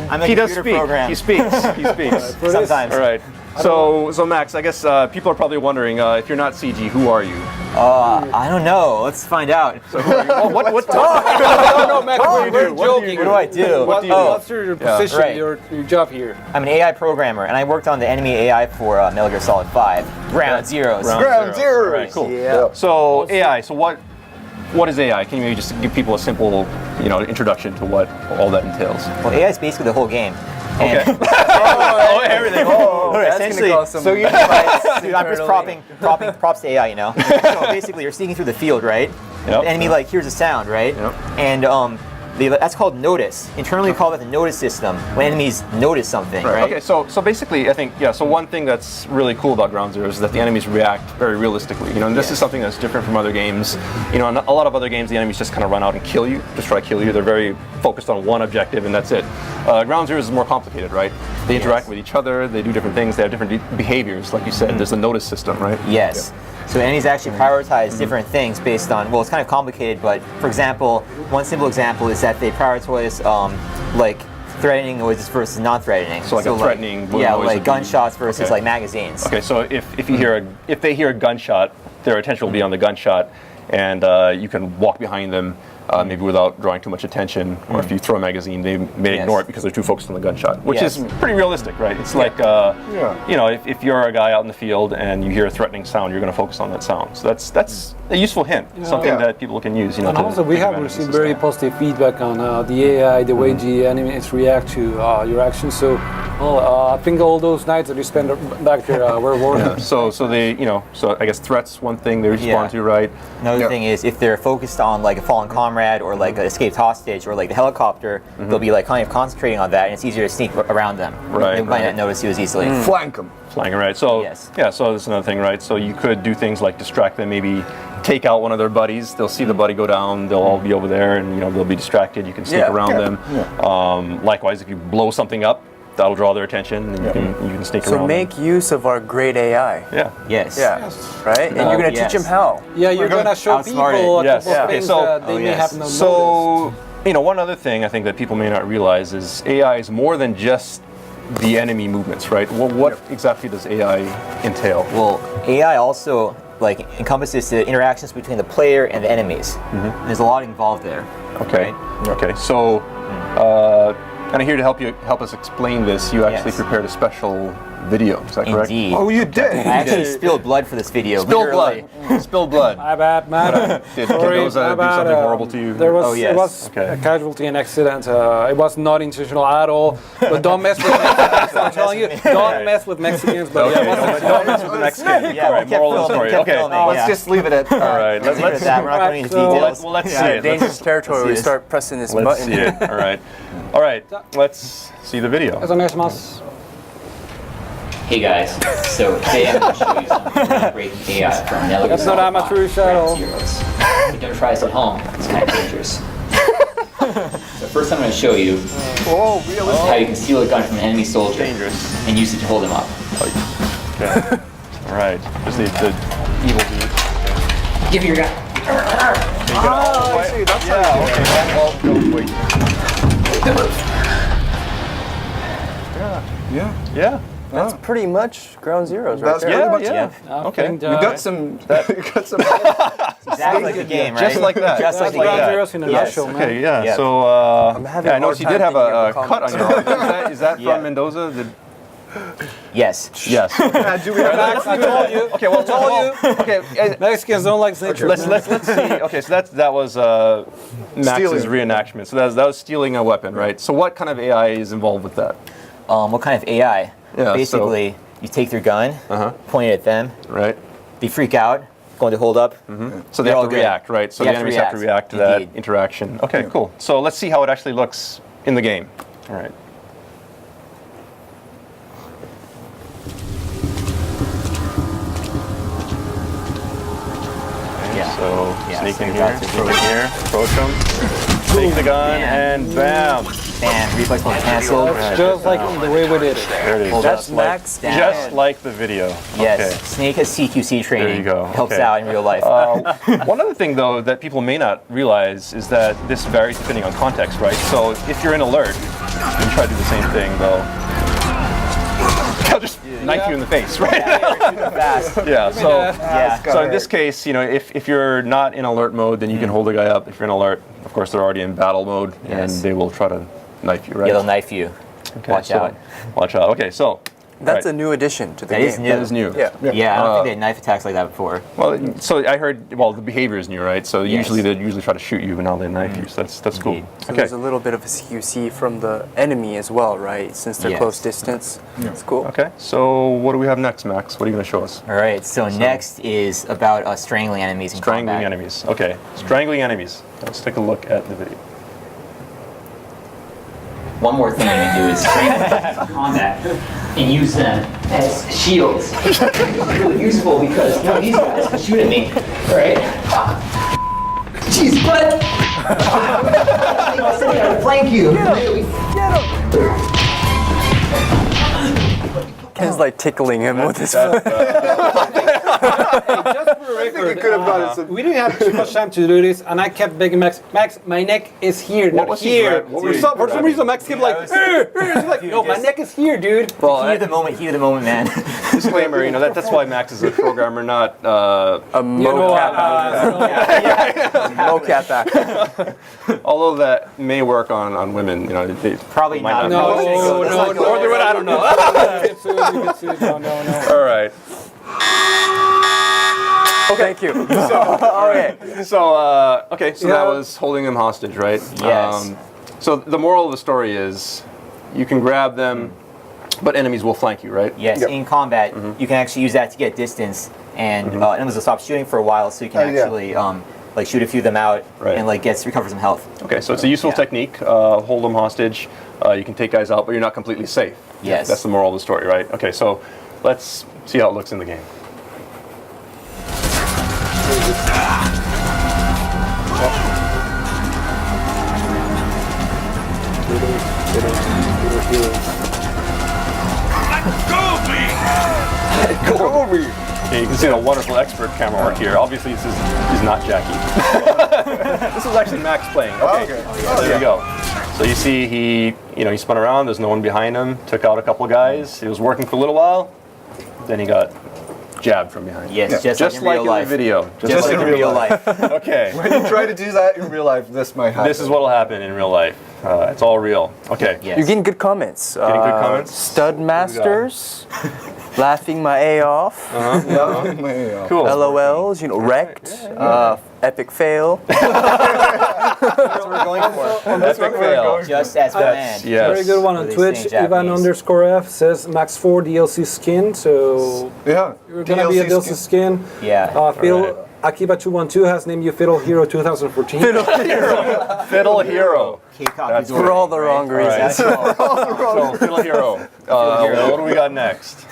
Speaker 6: I'm a
Speaker 3: He does
Speaker 6: computer
Speaker 3: speak.
Speaker 6: program.
Speaker 3: He speaks. He speaks.
Speaker 6: Sometimes.
Speaker 3: All right. So Max, I guess people are probably wondering if you're not CG, who are you?
Speaker 6: I don't know. Let's find out.
Speaker 3: What?
Speaker 4: No, Max, what do you do?
Speaker 6: What do I do?
Speaker 4: What's your position,
Speaker 6: Right.
Speaker 4: your job here?
Speaker 6: I'm an AI programmer, and I worked on the enemy AI for Metal Gear Solid 5, Ground Zeroes.
Speaker 8: Ground Zeroes.
Speaker 3: All right, cool.
Speaker 9: Yeah.
Speaker 3: So AI. So what is AI? Can you maybe just give people a simple, introduction to what all that entails?
Speaker 6: Well, AI is basically the whole game.
Speaker 3: Okay.
Speaker 6: And
Speaker 3: Everything.
Speaker 9: That's
Speaker 6: essentially,
Speaker 9: gonna cause some
Speaker 6: so you dude, I'm just
Speaker 9: internally.
Speaker 6: propping props to AI, So basically, you're sneaking through the field, right?
Speaker 3: Yep.
Speaker 6: The enemy hears a sound, right?
Speaker 3: Yep.
Speaker 6: And that's called notice. Internally, we call that the notice system. When enemies notice something, right?
Speaker 3: Okay, so basically, I think, so one thing that's really cool about Ground Zero is that the enemies react very realistically. And this is something that's different from other games. In a lot of other games, the enemies just kind of run out and kill you, just try to kill you. They're very focused on one objective, and that's it. Ground Zero is more complicated, right? They interact with each other, they do different things, they have different behaviors, like you said. There's a notice system, right?
Speaker 6: Yes. So enemies actually prioritize different things based on, well, it's kind of complicated, but for example, one simple example is that they prioritize threatening noises versus non-threatening.
Speaker 3: So a threatening noise
Speaker 6: yeah,
Speaker 3: would
Speaker 6: like
Speaker 3: be-
Speaker 6: gunshots versus
Speaker 3: okay.
Speaker 6: magazines.
Speaker 3: Okay, so if they hear a gunshot, their attention will be on the gunshot, and you can walk behind them maybe without drawing too much attention. Or if you throw a magazine, they may ignore it because they're too focused on the gunshot, which is pretty realistic, right? It's like if you're a guy out in the field and you hear a threatening sound, you're going to focus on that sound. So that's a useful hint, something that people can use.
Speaker 4: And also, we have received very positive feedback on the AI, the way the enemies react to your actions. So, I think all those nights that you spent back there were worth it.
Speaker 3: So they, so I guess threats one thing they respond to, right?
Speaker 6: Another thing is if they're focused on a fallen comrade or an escaped hostage or the helicopter, they'll be kind of concentrating on that, and it's easier to sneak around them.
Speaker 3: Right,
Speaker 6: They might not notice you as easily.
Speaker 8: Flank them.
Speaker 3: Flying, right? So so that's another thing, right? So you could do things like distract them, maybe take out one of their buddies. They'll see the buddy go down. They'll all be over there, and they'll be distracted. You can sneak around them. Likewise, if you blow something up, that'll draw their attention, and you can sneak around.
Speaker 9: So make use of our great AI.
Speaker 3: Yeah.
Speaker 6: Yes.
Speaker 9: Yeah. Right? And you're going to teach them how.
Speaker 4: Yeah, you're going to show
Speaker 6: outsmart
Speaker 4: people a
Speaker 3: Yes.
Speaker 4: couple of
Speaker 3: Okay,
Speaker 4: things
Speaker 3: so-
Speaker 4: that they may have not
Speaker 3: So,
Speaker 4: noticed.
Speaker 3: one other thing I think that people may not realize is AI is more than just the enemy movements, right? Well, what exactly does AI entail?
Speaker 6: Well, AI also encompasses the interactions between the player and the enemies. There's a lot involved there.
Speaker 3: Okay.
Speaker 6: Right?
Speaker 3: Okay. So, and here to help us explain this, you actually prepared a special video. Is that correct?
Speaker 6: Indeed.
Speaker 8: Oh, you did.
Speaker 6: I actually spilled blood for this video.
Speaker 3: Spilled
Speaker 6: literally.
Speaker 3: blood. Spilled blood.
Speaker 4: My bad, man.
Speaker 3: Did
Speaker 4: Sorry,
Speaker 3: Goza
Speaker 4: my
Speaker 3: do
Speaker 4: bad.
Speaker 3: something horrible to you?
Speaker 4: There was,
Speaker 6: Oh, yes.
Speaker 4: It was
Speaker 3: Okay.
Speaker 4: a casualty, an accident. It was not intentional at all. But don't mess with Mexicans. I'm telling you, don't mess with Mexicans. But
Speaker 3: Okay,
Speaker 4: yeah,
Speaker 3: don't mess with the Mexican.
Speaker 6: Yeah,
Speaker 3: All right,
Speaker 6: we kept
Speaker 3: moral of the
Speaker 6: filming,
Speaker 3: story.
Speaker 6: kept
Speaker 3: Okay.
Speaker 6: filming,
Speaker 8: Let's just leave it at
Speaker 3: All right.
Speaker 6: Leave it at that. We're not going into
Speaker 4: So-
Speaker 6: details.
Speaker 3: Let's see it.
Speaker 9: Dangerous territory. We
Speaker 6: see this.
Speaker 9: start pressing this
Speaker 3: Let's
Speaker 9: button.
Speaker 3: see it. All right. All right. Let's see the video.
Speaker 4: お願いします。
Speaker 10: Hey guys, so today I'm going to show you some groundbreaking AI from Metal Gear
Speaker 4: That's not
Speaker 10: Solid
Speaker 4: amateurish
Speaker 10: 5,
Speaker 4: at all.
Speaker 10: Ground Zeroes. you don't try this at home. It's kind of dangerous. So first I'm going to show you how you can steal a gun from an enemy soldier and use it to hold him up.
Speaker 3: Okay. All right. Just need the evil dude.
Speaker 10: Give me your gun.
Speaker 3: Oh, I see. That's Yeah.
Speaker 9: That's pretty much ground zeros right
Speaker 8: That's
Speaker 9: there.
Speaker 8: pretty much
Speaker 3: Yeah. Okay.
Speaker 8: You got some. You got some.
Speaker 6: Exactly like the game, right?
Speaker 3: Just like that.
Speaker 6: Just like
Speaker 3: Just like
Speaker 6: the
Speaker 3: that.
Speaker 6: game.
Speaker 4: Zeros in a
Speaker 6: Yes.
Speaker 4: nutshell, man.
Speaker 3: Okay. Yeah.
Speaker 6: Yeah.
Speaker 3: So
Speaker 9: having
Speaker 3: yeah, I
Speaker 9: a
Speaker 3: noticed you
Speaker 9: hard
Speaker 3: did have
Speaker 9: time
Speaker 3: a
Speaker 9: thinking of
Speaker 3: cut on your arm. Is that
Speaker 6: Yeah.
Speaker 3: from Mendoza?
Speaker 6: Yes.
Speaker 3: Yes.
Speaker 8: Do we have
Speaker 4: Max, I told you.
Speaker 3: Okay. Well, okay.
Speaker 4: Mexicans don't like snitchers.
Speaker 3: Let's see. Okay, so that was Max's reenactment. So that was stealing a weapon, right? So what kind of AI is involved with that?
Speaker 6: What kind of AI?
Speaker 3: Yeah,
Speaker 6: Basically, you take their gun, point it at them,
Speaker 3: Right.
Speaker 6: they freak out, going to hold up.
Speaker 3: So they
Speaker 6: They're
Speaker 3: have
Speaker 6: all
Speaker 3: to
Speaker 6: good.
Speaker 3: react, right? So
Speaker 6: They
Speaker 3: the
Speaker 6: have to
Speaker 3: enemies have to react to
Speaker 6: Indeed.
Speaker 3: that interaction. Okay, cool. So let's see how it actually looks in the game. All right.
Speaker 6: Yeah.
Speaker 3: So
Speaker 6: Yeah,
Speaker 3: sneak
Speaker 6: so
Speaker 3: in
Speaker 6: you
Speaker 3: here,
Speaker 6: got to
Speaker 3: sneak in here, approach him, take the gun,
Speaker 6: Bam.
Speaker 3: and bam.
Speaker 6: Bam, reflex mode canceled.
Speaker 3: Right.
Speaker 4: Just like the way we did it.
Speaker 3: There it is.
Speaker 6: Hold
Speaker 3: Just
Speaker 6: up.
Speaker 3: like,
Speaker 9: Max
Speaker 6: Down.
Speaker 3: just like the video.
Speaker 6: Yes,
Speaker 3: Okay.
Speaker 6: Snake has CQC training.
Speaker 3: There you go.
Speaker 6: Helps
Speaker 3: Okay.
Speaker 6: out in real life.
Speaker 3: One other thing, though, that people may not realize is that this varies depending on context, right? So if you're in alert, you try to do the same thing, though. I'll just knife you in the face, right?
Speaker 6: Fast.
Speaker 3: Yeah. So,
Speaker 6: Yeah.
Speaker 3: so in this case, you know, if you're not in alert mode, then you can hold the guy up. If you're in alert, of course, they're already in battle mode, and
Speaker 6: Yes.
Speaker 3: they will try to knife you, right?
Speaker 6: Yeah, they'll knife you.
Speaker 3: Okay,
Speaker 6: Watch
Speaker 3: so-
Speaker 6: out.
Speaker 3: Watch out. Okay, so.
Speaker 9: That's
Speaker 3: right.
Speaker 9: a new addition to the
Speaker 6: That
Speaker 9: game.
Speaker 6: is new.
Speaker 3: That is new.
Speaker 9: Yeah.
Speaker 6: Yeah, I don't think they had knife attacks like that before.
Speaker 3: Well, so I heard. Well, the behavior is new, right? So
Speaker 6: Yes.
Speaker 3: usually they try to shoot you, but now they knife you. So that's cool.
Speaker 6: Indeed.
Speaker 9: So
Speaker 3: Okay.
Speaker 9: there's a little bit of a CQC from the enemy as well, right? Since they're
Speaker 6: Yes.
Speaker 9: close distance. It's cool.
Speaker 3: Okay. So what do we have next, Max? What are you going to show us?
Speaker 6: All right, so next is about strangling enemies in
Speaker 3: Strangling
Speaker 6: combat.
Speaker 3: enemies. Okay. Strangling enemies. Let's take a look at the video.
Speaker 10: One more thing you can do is strangle enemies in combat and use them as shields. It's really useful because these guys can shoot at me, right? Jeez, but I said I gotta flank you.
Speaker 9: Ken's like tickling him with his
Speaker 4: Just for the record,
Speaker 8: could have gotten some.
Speaker 4: we didn't have too much time to do this, and I kept begging Max, Max, my neck is here, not
Speaker 3: was he
Speaker 4: here.
Speaker 3: grab- what was he
Speaker 4: For some reason, Max kept like, he's like, no, my neck is here, dude.
Speaker 3: Well,
Speaker 6: Heat of the moment, man.
Speaker 3: disclaimer. You know that's why Max is a programmer, not.
Speaker 9: a mocap. Mocap actor.
Speaker 3: Although that may work on women. You know, they
Speaker 6: Probably
Speaker 3: might
Speaker 6: not.
Speaker 4: No, or the I don't know. No.
Speaker 3: All right.
Speaker 9: Thank you.
Speaker 3: So that was holding him hostage, right?
Speaker 6: Yes.
Speaker 3: So the moral of the story is, you can grab them, but enemies will flank you, right?
Speaker 6: Yes, in combat, you can actually use that to get distance, and enemies will stop shooting for a while, so you can actually like shoot a few of them out
Speaker 3: Right.
Speaker 6: and like recover some health.
Speaker 3: Okay, so it's a useful technique. Hold them hostage. You can take guys out, but you're not completely safe.
Speaker 6: Yes.
Speaker 3: That's the moral of the story, right? Okay, so let's see how it looks in the game. Okay, you can see the wonderful expert camera work here. Obviously, this is not Jackie. This is actually Max playing. Okay, so there you go. So you see he spun around. There's no one behind him. Took out a couple of guys. It was working for a little while. Then he got jabbed from behind.
Speaker 6: Yes, just
Speaker 3: Just
Speaker 6: like in
Speaker 3: like
Speaker 6: real
Speaker 3: in
Speaker 6: life.
Speaker 3: the video.
Speaker 6: Just like in real life.
Speaker 3: Okay.
Speaker 8: When you try to do that in real life, this might happen.
Speaker 3: This is what'll happen in real life. It's all real. Okay.
Speaker 6: Yes.
Speaker 9: You're getting good comments.
Speaker 3: Getting good comments?
Speaker 9: Stud Masters, laughing my A off.
Speaker 3: Cool.
Speaker 9: LOLs, wrecked. Epic fail.
Speaker 6: That's what we're going for.
Speaker 3: Epic fail.
Speaker 6: Just as planned.
Speaker 3: Yes.
Speaker 4: Very good one on
Speaker 6: What do they
Speaker 4: Twitch.
Speaker 6: say in Japanese?
Speaker 4: Ivan_F says Max 4 DLC skin, so
Speaker 8: Yeah.
Speaker 4: you're gonna be a DLC skin.
Speaker 6: Yeah.
Speaker 4: Phil Akiba212 has named you Fiddle Hero 2014.
Speaker 3: Fiddle Hero.
Speaker 6: That's
Speaker 9: For all the wrong reasons.
Speaker 3: So Fiddle Hero. What do we got next?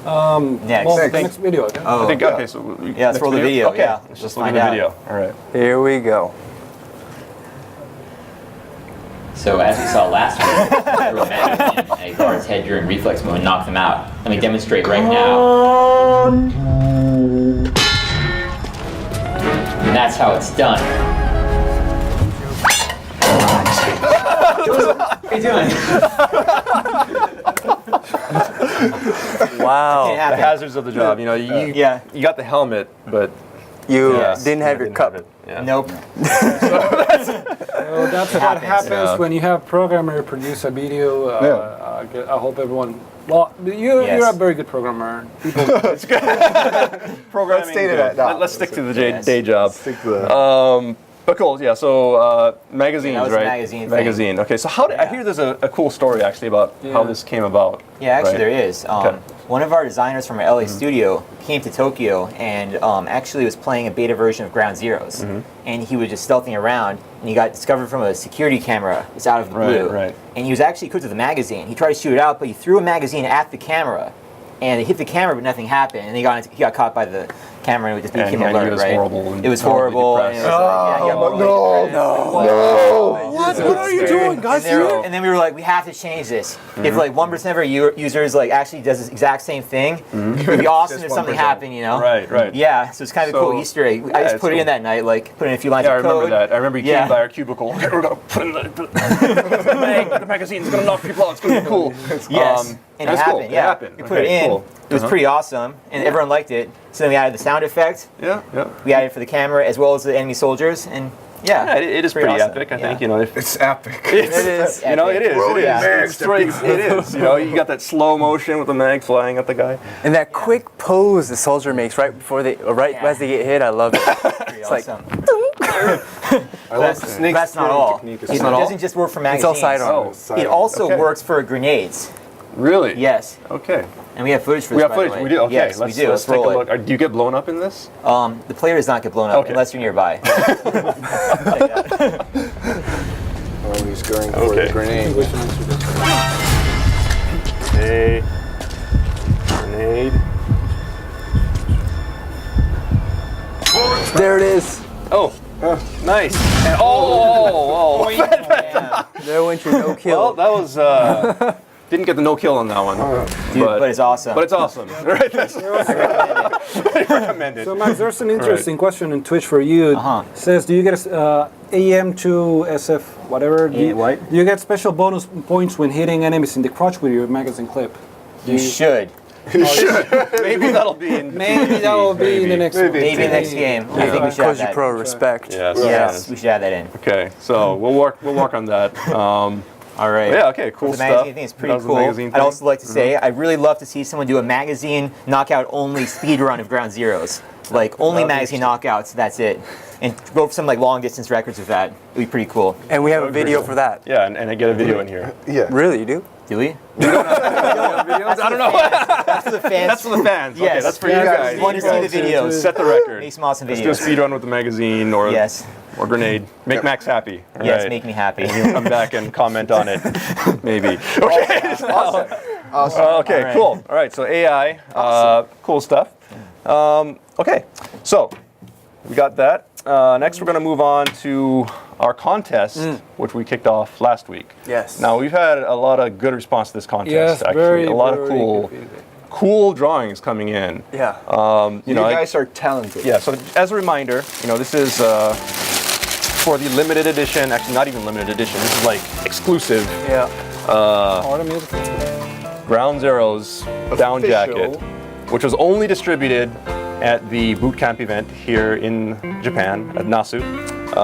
Speaker 6: Next.
Speaker 4: Well, next video. Okay?
Speaker 3: I think, okay, so
Speaker 6: Yeah, let's roll the video.
Speaker 3: Okay,
Speaker 6: Yeah,
Speaker 3: let's just look at the video. All right.
Speaker 9: Here we go.
Speaker 10: So as we saw last week, through a magazine and a guard's head during reflex mode and knock them out. Let me demonstrate right now. And that's how it's done. What are you doing?
Speaker 9: Wow.
Speaker 3: The hazards of the job. You know, you got the helmet, but
Speaker 9: You didn't have your cup.
Speaker 3: Yeah.
Speaker 6: Nope.
Speaker 4: So that's what happens when you have programmer produce a video. I hope everyone. Well, you're a very good programmer. People.
Speaker 3: It's good. Programming.
Speaker 8: Let's stay to that.
Speaker 3: Let's stick to the day job.
Speaker 8: Stick to that.
Speaker 3: But cool, yeah. So magazines,
Speaker 6: that was
Speaker 3: right?
Speaker 6: a magazine thing.
Speaker 3: Magazine. Okay. So I hear there's a cool story actually about how this came about.
Speaker 6: Yeah, actually
Speaker 3: right?
Speaker 6: there is. One of our designers from our LA studio came to Tokyo and actually was playing a beta version of Ground Zeroes. And he was just stealthing around and he got discovered from a security camera. It's out of the blue.
Speaker 3: Right.
Speaker 6: And he was actually equipped with a magazine. He tried to shoot it out, but he threw a magazine at the camera. And it hit the camera, but nothing happened. And he got caught by the camera and it just became
Speaker 3: and
Speaker 6: alert,
Speaker 3: he was
Speaker 6: right?
Speaker 3: horrible and
Speaker 6: it was
Speaker 3: totally
Speaker 6: horrible. And it
Speaker 3: depressed.
Speaker 6: was
Speaker 8: No.
Speaker 3: What are you doing, guys?
Speaker 6: and then we were like, we have to change this. If like 1% of our users like actually does this exact same thing, it'd be awesome if something happened, you know?
Speaker 3: Right.
Speaker 6: Yeah, so it's kind of a cool Easter egg. I just put it in that night, like put in a few lines
Speaker 3: Yeah, I
Speaker 6: of code.
Speaker 3: remember that. I remember he came by our cubicle. Okay, we're gonna put in the magazine. It's gonna knock people out. It's gonna be cool.
Speaker 6: Yes, and it
Speaker 3: that's cool.
Speaker 6: happened. Yeah,
Speaker 3: It happened.
Speaker 6: we put it in.
Speaker 3: Cool.
Speaker 6: It was pretty awesome, and everyone liked it. So then we added the sound effect.
Speaker 3: Yeah.
Speaker 6: We added it for the camera as well as the enemy soldiers, and
Speaker 3: Yeah, it is pretty
Speaker 6: awesome.
Speaker 3: epic. I think, you know, if
Speaker 8: It's epic.
Speaker 3: it
Speaker 6: is.
Speaker 3: You know, it is. It is.
Speaker 6: Yeah.
Speaker 3: It's straight. It is. You know, you got that slow motion with the mag flying at the guy.
Speaker 9: And that quick pose the soldier makes right before as they get hit, I love it.
Speaker 6: pretty
Speaker 9: It's like,
Speaker 6: awesome.
Speaker 8: I love snake
Speaker 6: That's not all.
Speaker 8: technique.
Speaker 6: It doesn't just work for
Speaker 9: it's all
Speaker 6: magazines.
Speaker 9: sidearm.
Speaker 6: It also
Speaker 3: Okay.
Speaker 6: works for grenades.
Speaker 3: Really?
Speaker 6: Yes,
Speaker 3: Okay.
Speaker 6: and we have footage for this.
Speaker 3: We have
Speaker 6: by the
Speaker 3: footage.
Speaker 6: way.
Speaker 3: We do. Okay.
Speaker 6: Yes,
Speaker 3: let's,
Speaker 6: we do.
Speaker 3: Let's take
Speaker 6: roll
Speaker 3: a look.
Speaker 6: it.
Speaker 3: Do you get blown up in this?
Speaker 6: The player does not get blown up
Speaker 3: Okay.
Speaker 6: unless you're nearby.
Speaker 8: Oh, he's going for the grenade.
Speaker 3: A grenade.
Speaker 9: There it is.
Speaker 3: Oh, nice. And oh.
Speaker 9: There went your no kill.
Speaker 3: Well, that was. Didn't get the no kill on that one.
Speaker 6: Dude, but it's awesome.
Speaker 3: But it's awesome. Right? That's I recommend it.
Speaker 4: So Max, there's an interesting question in Twitch for you. It says, do you get AM to SF whatever? Do you get special bonus points when hitting enemies in the crotch with your magazine clip?
Speaker 6: you should.
Speaker 3: Maybe that'll be in.
Speaker 4: Maybe that will be in the next one.
Speaker 6: Maybe the next game. I think we should have
Speaker 9: Koji
Speaker 6: that.
Speaker 9: Pro respect.
Speaker 6: Yes, we should add that in.
Speaker 3: Okay, so we'll work on that.
Speaker 6: All right.
Speaker 3: Yeah. Okay. Cool
Speaker 6: The
Speaker 3: stuff.
Speaker 6: magazine thing is
Speaker 3: That
Speaker 6: pretty
Speaker 3: was the
Speaker 6: cool.
Speaker 3: magazine
Speaker 6: I'd
Speaker 3: thing.
Speaker 6: also like to say I'd really love to see someone do a magazine knockout only speed run of Ground Zeroes. Like only magazine knockouts, that's it. And go for some like long distance records with that. It'd be pretty cool.
Speaker 9: And we have a video for that.
Speaker 3: Yeah, and I get a video in here.
Speaker 8: Yeah.
Speaker 9: Really, you do?
Speaker 6: Do we?
Speaker 3: I don't know.
Speaker 6: That's for the fans.
Speaker 3: That's for the fans.
Speaker 6: Yes.
Speaker 3: Okay, that's for you guys.
Speaker 6: You want to see the videos.
Speaker 3: Set the record.
Speaker 6: Make some awesome
Speaker 3: Let's do a
Speaker 6: videos.
Speaker 3: speed run with the magazine or or grenade. Make Max happy. All
Speaker 6: Yes,
Speaker 3: right.
Speaker 6: make me happy.
Speaker 3: And he'll come back and comment on it. Maybe. Okay.
Speaker 8: Awesome.
Speaker 3: Okay.
Speaker 6: All right.
Speaker 3: Cool. All right. So AI. Cool stuff. Okay. So we got that. Next, we're going to move on to our contest, which we kicked off last week.
Speaker 9: Yes.
Speaker 3: Now we've had a lot of good response to this contest.
Speaker 4: Yes,
Speaker 3: actually, a lot of
Speaker 4: very
Speaker 3: cool,
Speaker 4: good feedback.
Speaker 3: cool drawings coming in.
Speaker 9: Yeah.
Speaker 3: You know,
Speaker 8: guys are talented.
Speaker 3: yeah. So as a reminder, you know, this is for the limited edition. Actually, not even limited edition. This is like exclusive.
Speaker 9: Yeah.
Speaker 3: Ground Zeroes down
Speaker 8: Official.
Speaker 3: jacket, which was only distributed at the boot camp event here in Japan at Nasu.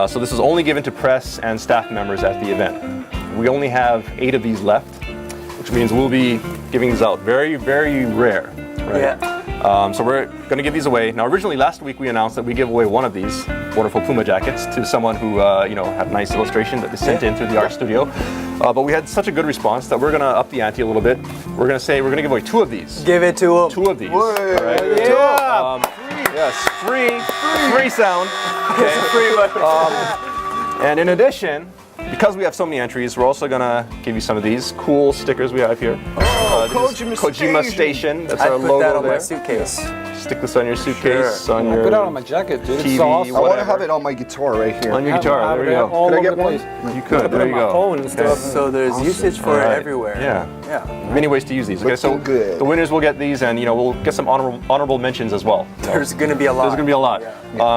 Speaker 3: So this was only given to press and staff members at the event. We only have 8 of these left, which means we'll be giving these out. Very, very rare. Right?
Speaker 9: Yeah.
Speaker 3: So we're going to give these away. Now, originally last week we announced that we give away one of these wonderful Puma jackets to someone who you know, had a nice illustration that they sent in through the art studio. But we had such a good response that we're going to up the ante a little bit. We're going to give away 2 of these.
Speaker 9: Give it to him.
Speaker 3: 2 of these.
Speaker 8: Whoa.
Speaker 3: All right.
Speaker 8: Yeah.
Speaker 3: Yes, free sound. Okay. And in addition, because we have so many entries, we're also gonna give you some of these cool stickers we have here. Kojima Station. That's
Speaker 9: I
Speaker 3: our
Speaker 9: put
Speaker 3: logo
Speaker 9: that on
Speaker 3: there.
Speaker 9: my suitcase.
Speaker 3: Stick this on your suitcase, on your
Speaker 4: Put it on my jacket, dude. It's
Speaker 3: TV,
Speaker 4: so awesome.
Speaker 8: I want to
Speaker 3: whatever.
Speaker 8: have it on my guitar right here.
Speaker 3: On your guitar. There you go.
Speaker 4: All
Speaker 8: Could I
Speaker 4: over
Speaker 8: get
Speaker 4: the
Speaker 8: one?
Speaker 4: place.
Speaker 3: You could. There you
Speaker 4: My
Speaker 3: go.
Speaker 4: phone and stuff.
Speaker 9: So there's usage for it
Speaker 3: Alright.
Speaker 9: everywhere.
Speaker 3: Yeah.
Speaker 9: Yeah.
Speaker 3: Many ways to use these. Okay, so
Speaker 8: Looking good.
Speaker 3: the winners will get these, and we'll get some honorable mentions as well.
Speaker 9: There's gonna be a lot.
Speaker 3: There's gonna be a lot.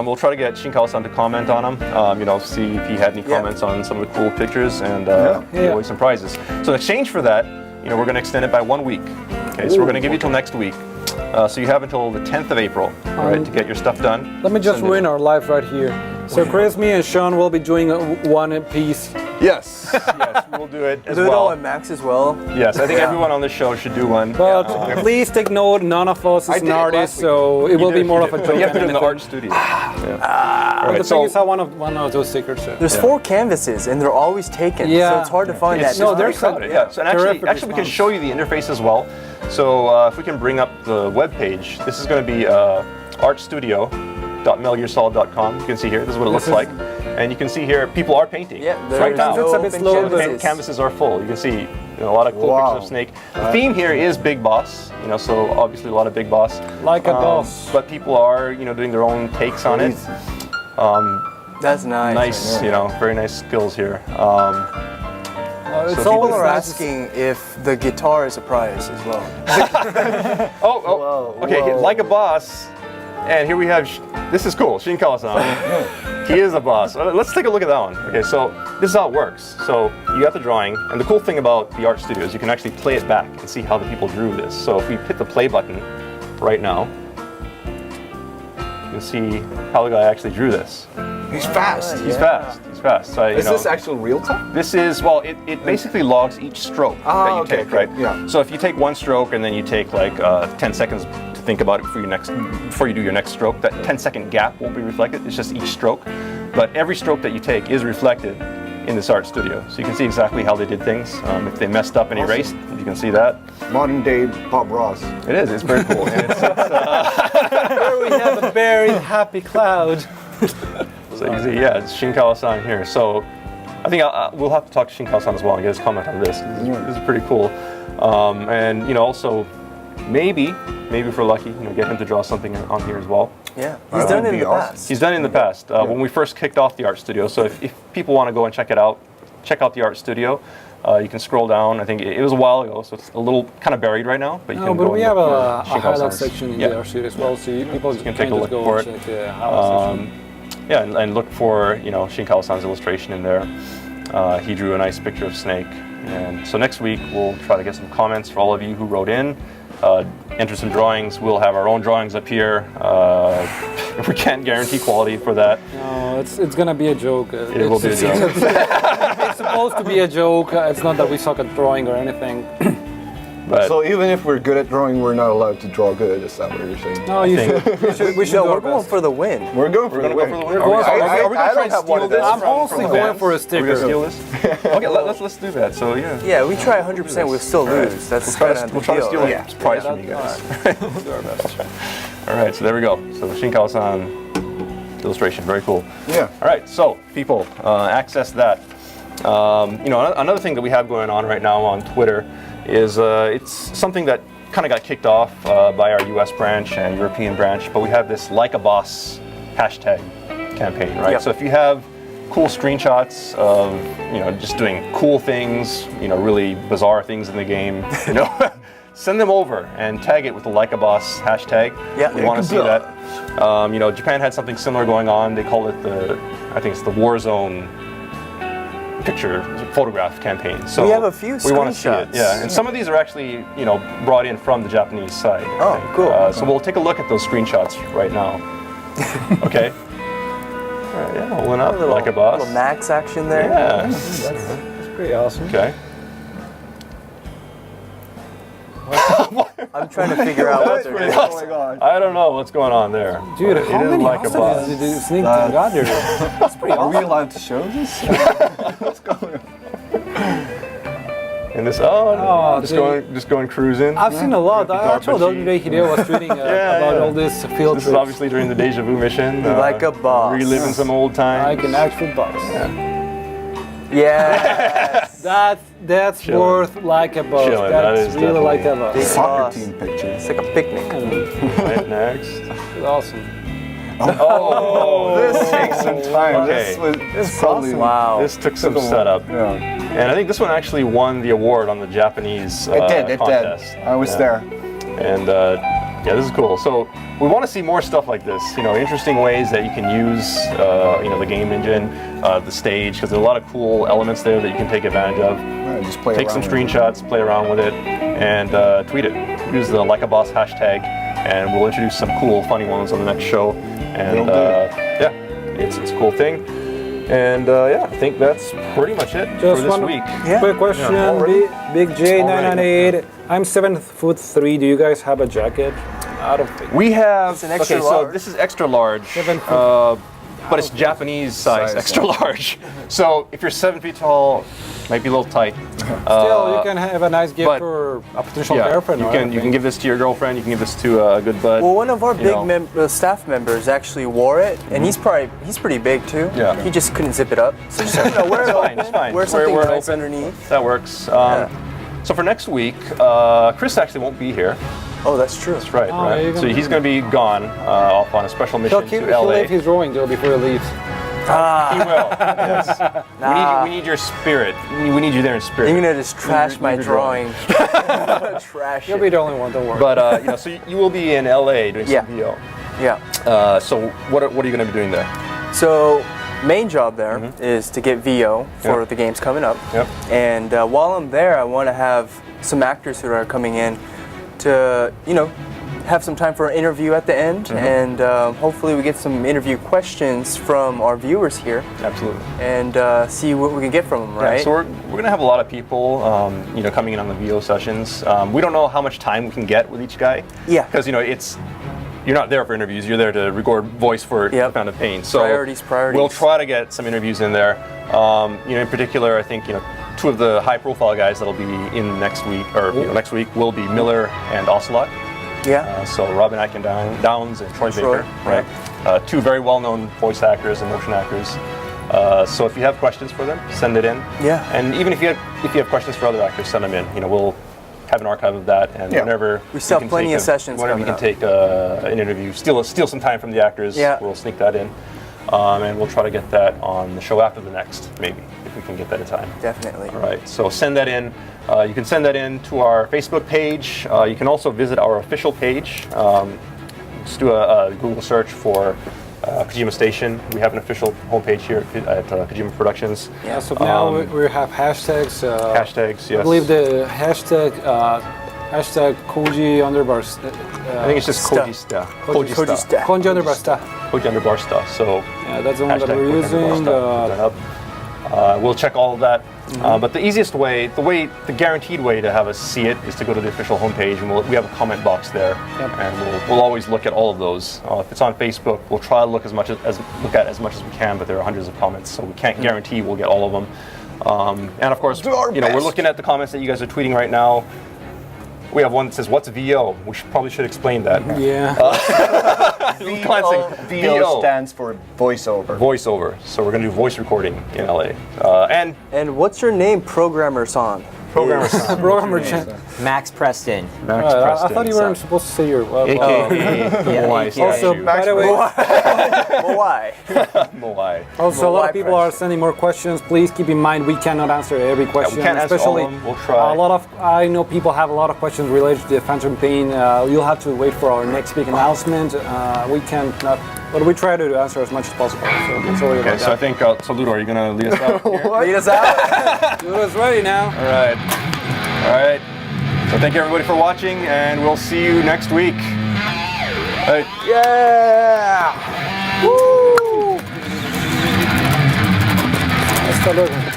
Speaker 3: We'll try to get Shinkawa-san to comment on them. See if he had any comments on some of the cool pictures, and give away some prizes. So in exchange for that, we're gonna extend it by 1 week. Okay, so we're gonna give you till next week. So you have until the 10th of April, right, to get your stuff done.
Speaker 4: Let me just ruin our life right here. So Chris, me, and Sean will be doing one piece.
Speaker 3: Yes, yes, we'll do it as
Speaker 9: Do it all
Speaker 3: well.
Speaker 9: at Max as well.
Speaker 3: Yes, I think everyone on this show should do one.
Speaker 4: But please take note, none of us is
Speaker 8: did
Speaker 4: an
Speaker 8: it
Speaker 4: artist,
Speaker 8: last
Speaker 4: so it will be more of a
Speaker 3: But
Speaker 4: joke.
Speaker 3: you have to do it
Speaker 4: than
Speaker 3: in the
Speaker 4: anything.
Speaker 3: art studio. All right,
Speaker 4: The thing is, I one of those stickers.
Speaker 9: There's 4 canvases and they're always taken.
Speaker 4: Yeah.
Speaker 9: So it's hard to find
Speaker 3: It's
Speaker 9: that.
Speaker 4: No,
Speaker 3: very
Speaker 4: there's
Speaker 3: crowded,
Speaker 4: a
Speaker 3: yeah. So and
Speaker 4: terrific
Speaker 3: actually we can
Speaker 4: response.
Speaker 3: show you the interface as well. So if we can bring up the web page, this is going to be artstudio.metalgearsolid.com. You can see here. This is what it looks like, and you can see here people are painting.
Speaker 9: Yeah,
Speaker 3: right now.
Speaker 4: It's a bit slow, but
Speaker 3: And canvases are full. You can see a lot of cool pictures of Snake. The theme here is Big Boss. So obviously a lot of Big Boss.
Speaker 4: Like a boss.
Speaker 3: But people are doing their own takes on it.
Speaker 9: That's nice.
Speaker 3: Nice, very nice skills here.
Speaker 4: It's
Speaker 3: So
Speaker 4: always
Speaker 9: People are
Speaker 4: nice.
Speaker 9: asking if the guitar is a prize as well.
Speaker 3: Okay, like a boss. And here we have, this is cool, Shinkawa-san. He is a boss. Let's take a look at that one. Okay, so this is how it works. So you got the drawing, and the cool thing about the art studio is you can actually play it back and see how the people drew this. So if we hit the play button right now, you can see how the guy actually drew this.
Speaker 8: He's fast.
Speaker 3: He's fast. He's fast. So,
Speaker 8: Is this actual real time?
Speaker 3: This is, well, it basically logs each stroke that you take, right?
Speaker 8: Yeah.
Speaker 3: So if you take one stroke and then you take like 10 seconds to think about it before you do your next stroke, that 10-second gap won't be reflected. It's just each stroke. But every stroke that you take is reflected in this art studio. So you can see exactly how they did things. If they messed up and erased, you can see that.
Speaker 8: Modern day Bob Ross.
Speaker 3: It is. It's very cool. And
Speaker 4: There we have a very happy cloud.
Speaker 3: so you can see, yeah, it's Shinkawa-san here. So I think we'll have to talk to Shinkawa-san as well and get his comment on this. This is pretty cool. And also maybe if we're lucky, get him to draw something on here as well.
Speaker 9: Yeah, he's done it in the past.
Speaker 3: He's done it in the past when we first kicked off the art studio. So if people want to go and check out the art studio. You can scroll down. I think it was a while ago, so it's a little kind of buried right now. But you
Speaker 4: No,
Speaker 3: can
Speaker 4: but
Speaker 3: go
Speaker 4: we
Speaker 3: and
Speaker 4: have
Speaker 3: look
Speaker 4: a
Speaker 3: for
Speaker 4: highlight
Speaker 3: Shinkawa-san's.
Speaker 4: section in
Speaker 3: Yeah.
Speaker 4: the art as well, so people
Speaker 3: can take a look
Speaker 4: go
Speaker 3: for
Speaker 4: and
Speaker 3: it.
Speaker 4: check the highlight section.
Speaker 3: Yeah, and look for Shinkawa-san's illustration in there. He drew a nice picture of Snake, and so next week we'll try to get some comments for all of you who wrote in. Enter some drawings. We'll have our own drawings up here. We can't guarantee quality for that.
Speaker 4: No, it's gonna be a joke.
Speaker 3: It will be a joke.
Speaker 4: It's supposed to be a joke. It's not that we suck at drawing or anything.
Speaker 3: But
Speaker 8: So even if we're good at drawing, we're not allowed to draw good. Is that what you're saying?
Speaker 4: No, we should
Speaker 9: No,
Speaker 4: do
Speaker 9: we're
Speaker 4: our
Speaker 9: going
Speaker 4: best.
Speaker 9: for the win.
Speaker 8: We're going for the win.
Speaker 3: Are we
Speaker 4: going
Speaker 3: gonna
Speaker 4: for-
Speaker 3: try
Speaker 8: I
Speaker 3: and
Speaker 8: don't have one
Speaker 3: steal
Speaker 8: of
Speaker 3: this?
Speaker 8: those.
Speaker 4: I'm honestly
Speaker 3: from
Speaker 4: going
Speaker 3: fans?
Speaker 4: for a
Speaker 3: We're
Speaker 4: sticker.
Speaker 3: gonna steal this? Okay, let's do that. So yeah.
Speaker 9: Yeah, we try 100%, we'll still lose. That's kind of
Speaker 3: We'll try to steal
Speaker 9: deal.
Speaker 3: a prize from you guys. We'll do our best. All right, so there we go. So Shinkawa-san illustration, very cool.
Speaker 8: Yeah.
Speaker 3: All right, so people, access that. Another thing that we have going on right now on Twitter is it's something that kind of got kicked off by our US branch and European branch, but we have this Like a Boss hashtag campaign, right?
Speaker 9: Yep.
Speaker 3: So if you have cool screenshots of just doing cool things, really bizarre things in the game, send them over and tag it with the Like a Boss hashtag.
Speaker 9: Yeah.
Speaker 3: We want to see that. Japan had something similar going on. They call it I think it's the Warzone picture photograph campaign. So
Speaker 9: We have a few
Speaker 3: we want to see it.
Speaker 9: screenshots.
Speaker 3: Yeah, and some of these are actually brought in from the Japanese side. I
Speaker 9: Oh,
Speaker 3: think.
Speaker 9: cool.
Speaker 3: So we'll take a look at those screenshots right now. Okay. All right, yeah, holding up Like a Boss.
Speaker 9: Little Max action there.
Speaker 3: Yeah.
Speaker 4: That's pretty awesome.
Speaker 3: Okay.
Speaker 9: I'm trying to figure out what they're doing.
Speaker 8: Oh my god.
Speaker 3: I don't know what's going on there.
Speaker 4: Dude,
Speaker 3: It
Speaker 4: how
Speaker 3: is
Speaker 4: many
Speaker 3: Like a Boss.
Speaker 4: hostages did Snake got there? That's pretty
Speaker 7: Are we
Speaker 4: awesome.
Speaker 7: allowed to show this?
Speaker 3: And this, just going cruising.
Speaker 4: I've seen a lot. I told the other day Hideo was tweeting about all this field
Speaker 3: This is
Speaker 4: trips.
Speaker 3: obviously during the Deja Vu mission.
Speaker 9: Like a boss.
Speaker 3: Reliving some old times.
Speaker 4: Like an actual boss.
Speaker 9: Yes.
Speaker 4: That's
Speaker 3: Chilling.
Speaker 4: worth like a bus.
Speaker 3: Chilling, that
Speaker 4: That's
Speaker 3: is
Speaker 4: really like a
Speaker 3: definitely-
Speaker 4: bus.
Speaker 7: Soccer team picture.
Speaker 9: It's like a picnic.
Speaker 3: Right, next.
Speaker 4: It's awesome.
Speaker 3: Oh,
Speaker 7: This takes some time.
Speaker 3: Okay.
Speaker 7: This is probably
Speaker 9: Wow.
Speaker 3: This took some
Speaker 7: took a while.
Speaker 3: setup.
Speaker 7: Yeah.
Speaker 3: And I think this one actually won the award on the Japanese
Speaker 7: It
Speaker 3: contest.
Speaker 7: did. I was
Speaker 3: Yeah.
Speaker 7: there.
Speaker 3: And yeah, this is cool. So we want to see more stuff like this. You know, interesting ways that you can use, you know, the game engine, the stage, because there's a lot of cool elements there that you can take advantage of.
Speaker 7: Yeah, just play
Speaker 3: Take some
Speaker 7: around with it.
Speaker 3: screenshots, play around with it, and tweet it. Use the Like a Boss hashtag, and we'll introduce some cool, funny ones on the next show. And
Speaker 7: Will do.
Speaker 3: yeah, it's a cool thing. And yeah, I think that's pretty much it
Speaker 4: Just
Speaker 3: for this
Speaker 4: one
Speaker 3: week.
Speaker 4: quick question.
Speaker 3: already?
Speaker 4: Big J998. I'm 7'3". Do you guys have a jacket? I don't think.
Speaker 3: We have
Speaker 9: It's an extra
Speaker 3: okay,
Speaker 9: large.
Speaker 3: so this is extra large,
Speaker 4: 7 feet.
Speaker 3: but it's Japanese size,
Speaker 7: Size,
Speaker 3: extra large. So if you're 7 feet tall, might be a little tight.
Speaker 4: Still, you can have a nice gift
Speaker 3: but-
Speaker 4: for a potential
Speaker 3: Yeah,
Speaker 4: girlfriend.
Speaker 3: you
Speaker 4: or
Speaker 3: can
Speaker 4: anything.
Speaker 3: give this to your girlfriend. You can give this to a good bud.
Speaker 9: Well, one of our
Speaker 3: you
Speaker 9: big
Speaker 3: know.
Speaker 9: staff members actually wore it, and he's pretty big too.
Speaker 3: Yeah.
Speaker 9: He just couldn't zip it up. So just wear it
Speaker 3: It's fine,
Speaker 9: open,
Speaker 3: it's fine.
Speaker 9: wear
Speaker 3: Just wear it
Speaker 9: something nice
Speaker 3: open.
Speaker 9: underneath.
Speaker 3: That works. So for next week, Chris actually won't be here.
Speaker 9: Oh, that's true.
Speaker 3: That's right,
Speaker 4: Oh,
Speaker 3: right.
Speaker 4: you're
Speaker 3: So
Speaker 4: gonna-
Speaker 3: he's going to be gone off on a special mission
Speaker 4: He'll
Speaker 3: to LA.
Speaker 4: leave his drawing though before he leaves.
Speaker 3: He will. Yes. We need your spirit. We need you there in spirit.
Speaker 9: You're gonna just trash my
Speaker 3: your drawing.
Speaker 9: drawing. Trash
Speaker 4: You'll
Speaker 9: it.
Speaker 4: be the only one. Don't worry.
Speaker 3: But you know, so you will be in LA doing
Speaker 9: Yeah.
Speaker 3: some VO.
Speaker 9: Yeah.
Speaker 3: So what are you going to be doing there?
Speaker 9: So main job there is to get VO for
Speaker 3: Yep.
Speaker 9: the games coming up.
Speaker 3: Yep.
Speaker 9: And while I'm there, I want to have some actors who are coming in to, you know, have some time for an interview at the end, and hopefully we get some interview questions from our viewers here,
Speaker 3: Absolutely.
Speaker 9: and see what we can get from them, right?
Speaker 3: Yeah, so we're going to have a lot of people, you know, coming in on the VO sessions. We don't know how much time we can get with each guy.
Speaker 9: Yeah.
Speaker 3: Because you know you're not there for interviews. You're there to record voice for
Speaker 9: Yep.
Speaker 3: Found of Pain. So
Speaker 9: Priorities.
Speaker 3: we'll try to get some interviews in there. You know, in particular, I think two of the high-profile guys that'll be in next week or next week will be Miller and Ocelot.
Speaker 9: Yeah.
Speaker 3: So Robin Atkin Downs and Troy
Speaker 9: Troy,
Speaker 3: Baker, right? Two very well-known voice actors and motion actors. So if you have questions for them, send it in.
Speaker 9: Yeah.
Speaker 3: And even if you have questions for other actors, send them in. You know, we'll have an archive of that, and whenever
Speaker 9: We still have
Speaker 3: can
Speaker 9: plenty
Speaker 3: take
Speaker 9: of sessions
Speaker 3: whenever
Speaker 9: coming
Speaker 3: we can take an interview, steal some time from the actors.
Speaker 9: Yeah.
Speaker 3: We'll sneak that in, and we'll try to get that on the show after the next, maybe if we can get that in time.
Speaker 9: Definitely.
Speaker 3: All right, so send that in. You can send that in to our Facebook page. You can also visit our official page. Just do a Google search for Kojima Station. We have an official homepage here at Kojima Productions.
Speaker 4: Yeah, so now we have hashtags.
Speaker 3: Hashtags, yes.
Speaker 4: I believe the hashtag Koji underbar.
Speaker 3: I think it's just
Speaker 9: Sta.
Speaker 3: KojiSta.
Speaker 9: KojiSta.
Speaker 4: Koji underbar sta.
Speaker 3: Koji_sta. So
Speaker 4: Yeah, that's the one that
Speaker 3: hashtag
Speaker 4: we're using.
Speaker 3: Koji_sta. Put that up. We'll check all of that. But the easiest way, the guaranteed way to have us see it is to go to the official homepage, and we have a comment box there, and we'll always look at all of those. If it's on Facebook, we'll try to look at as much as we can, but there are hundreds of comments, so we can't guarantee we'll get all of them. And of course, we're looking at the comments that you guys are tweeting right now. We have one that says, "What's VO?" We probably should explain that.
Speaker 4: Yeah.
Speaker 7: VO stands for voiceover.
Speaker 3: Voiceover. So we're going to do voice recording in LA.
Speaker 9: And what's your name, Programmer San?
Speaker 3: Programmer San.
Speaker 4: Programmer chat.
Speaker 6: Max Preston.
Speaker 3: Max
Speaker 4: I
Speaker 3: Preston.
Speaker 4: thought you weren't supposed to say your.
Speaker 3: AKA Moai
Speaker 6: AKA.
Speaker 4: Also,
Speaker 3: statue.
Speaker 4: by the way,
Speaker 9: Well, why?
Speaker 3: Moai.
Speaker 4: also a lot of people
Speaker 9: Why
Speaker 4: are sending more questions. Please keep in mind we cannot answer every question.
Speaker 3: can't answer all
Speaker 4: especially
Speaker 3: of them. We'll try.
Speaker 4: I know people have a lot of questions related to the Phantom Pain. You'll have to wait for our next big announcement. We cannot, but we try to answer as much as possible. So sorry
Speaker 3: Okay,
Speaker 4: about
Speaker 3: so I
Speaker 4: that.
Speaker 3: think, so Ludo, are you going to lead us out here?
Speaker 9: Lead us out.
Speaker 4: Ludo's ready now.
Speaker 3: All right. All right. So thank you everybody for watching, and we'll see you next week. Hey.
Speaker 9: Yeah. Woo.
Speaker 4: Hasta luego.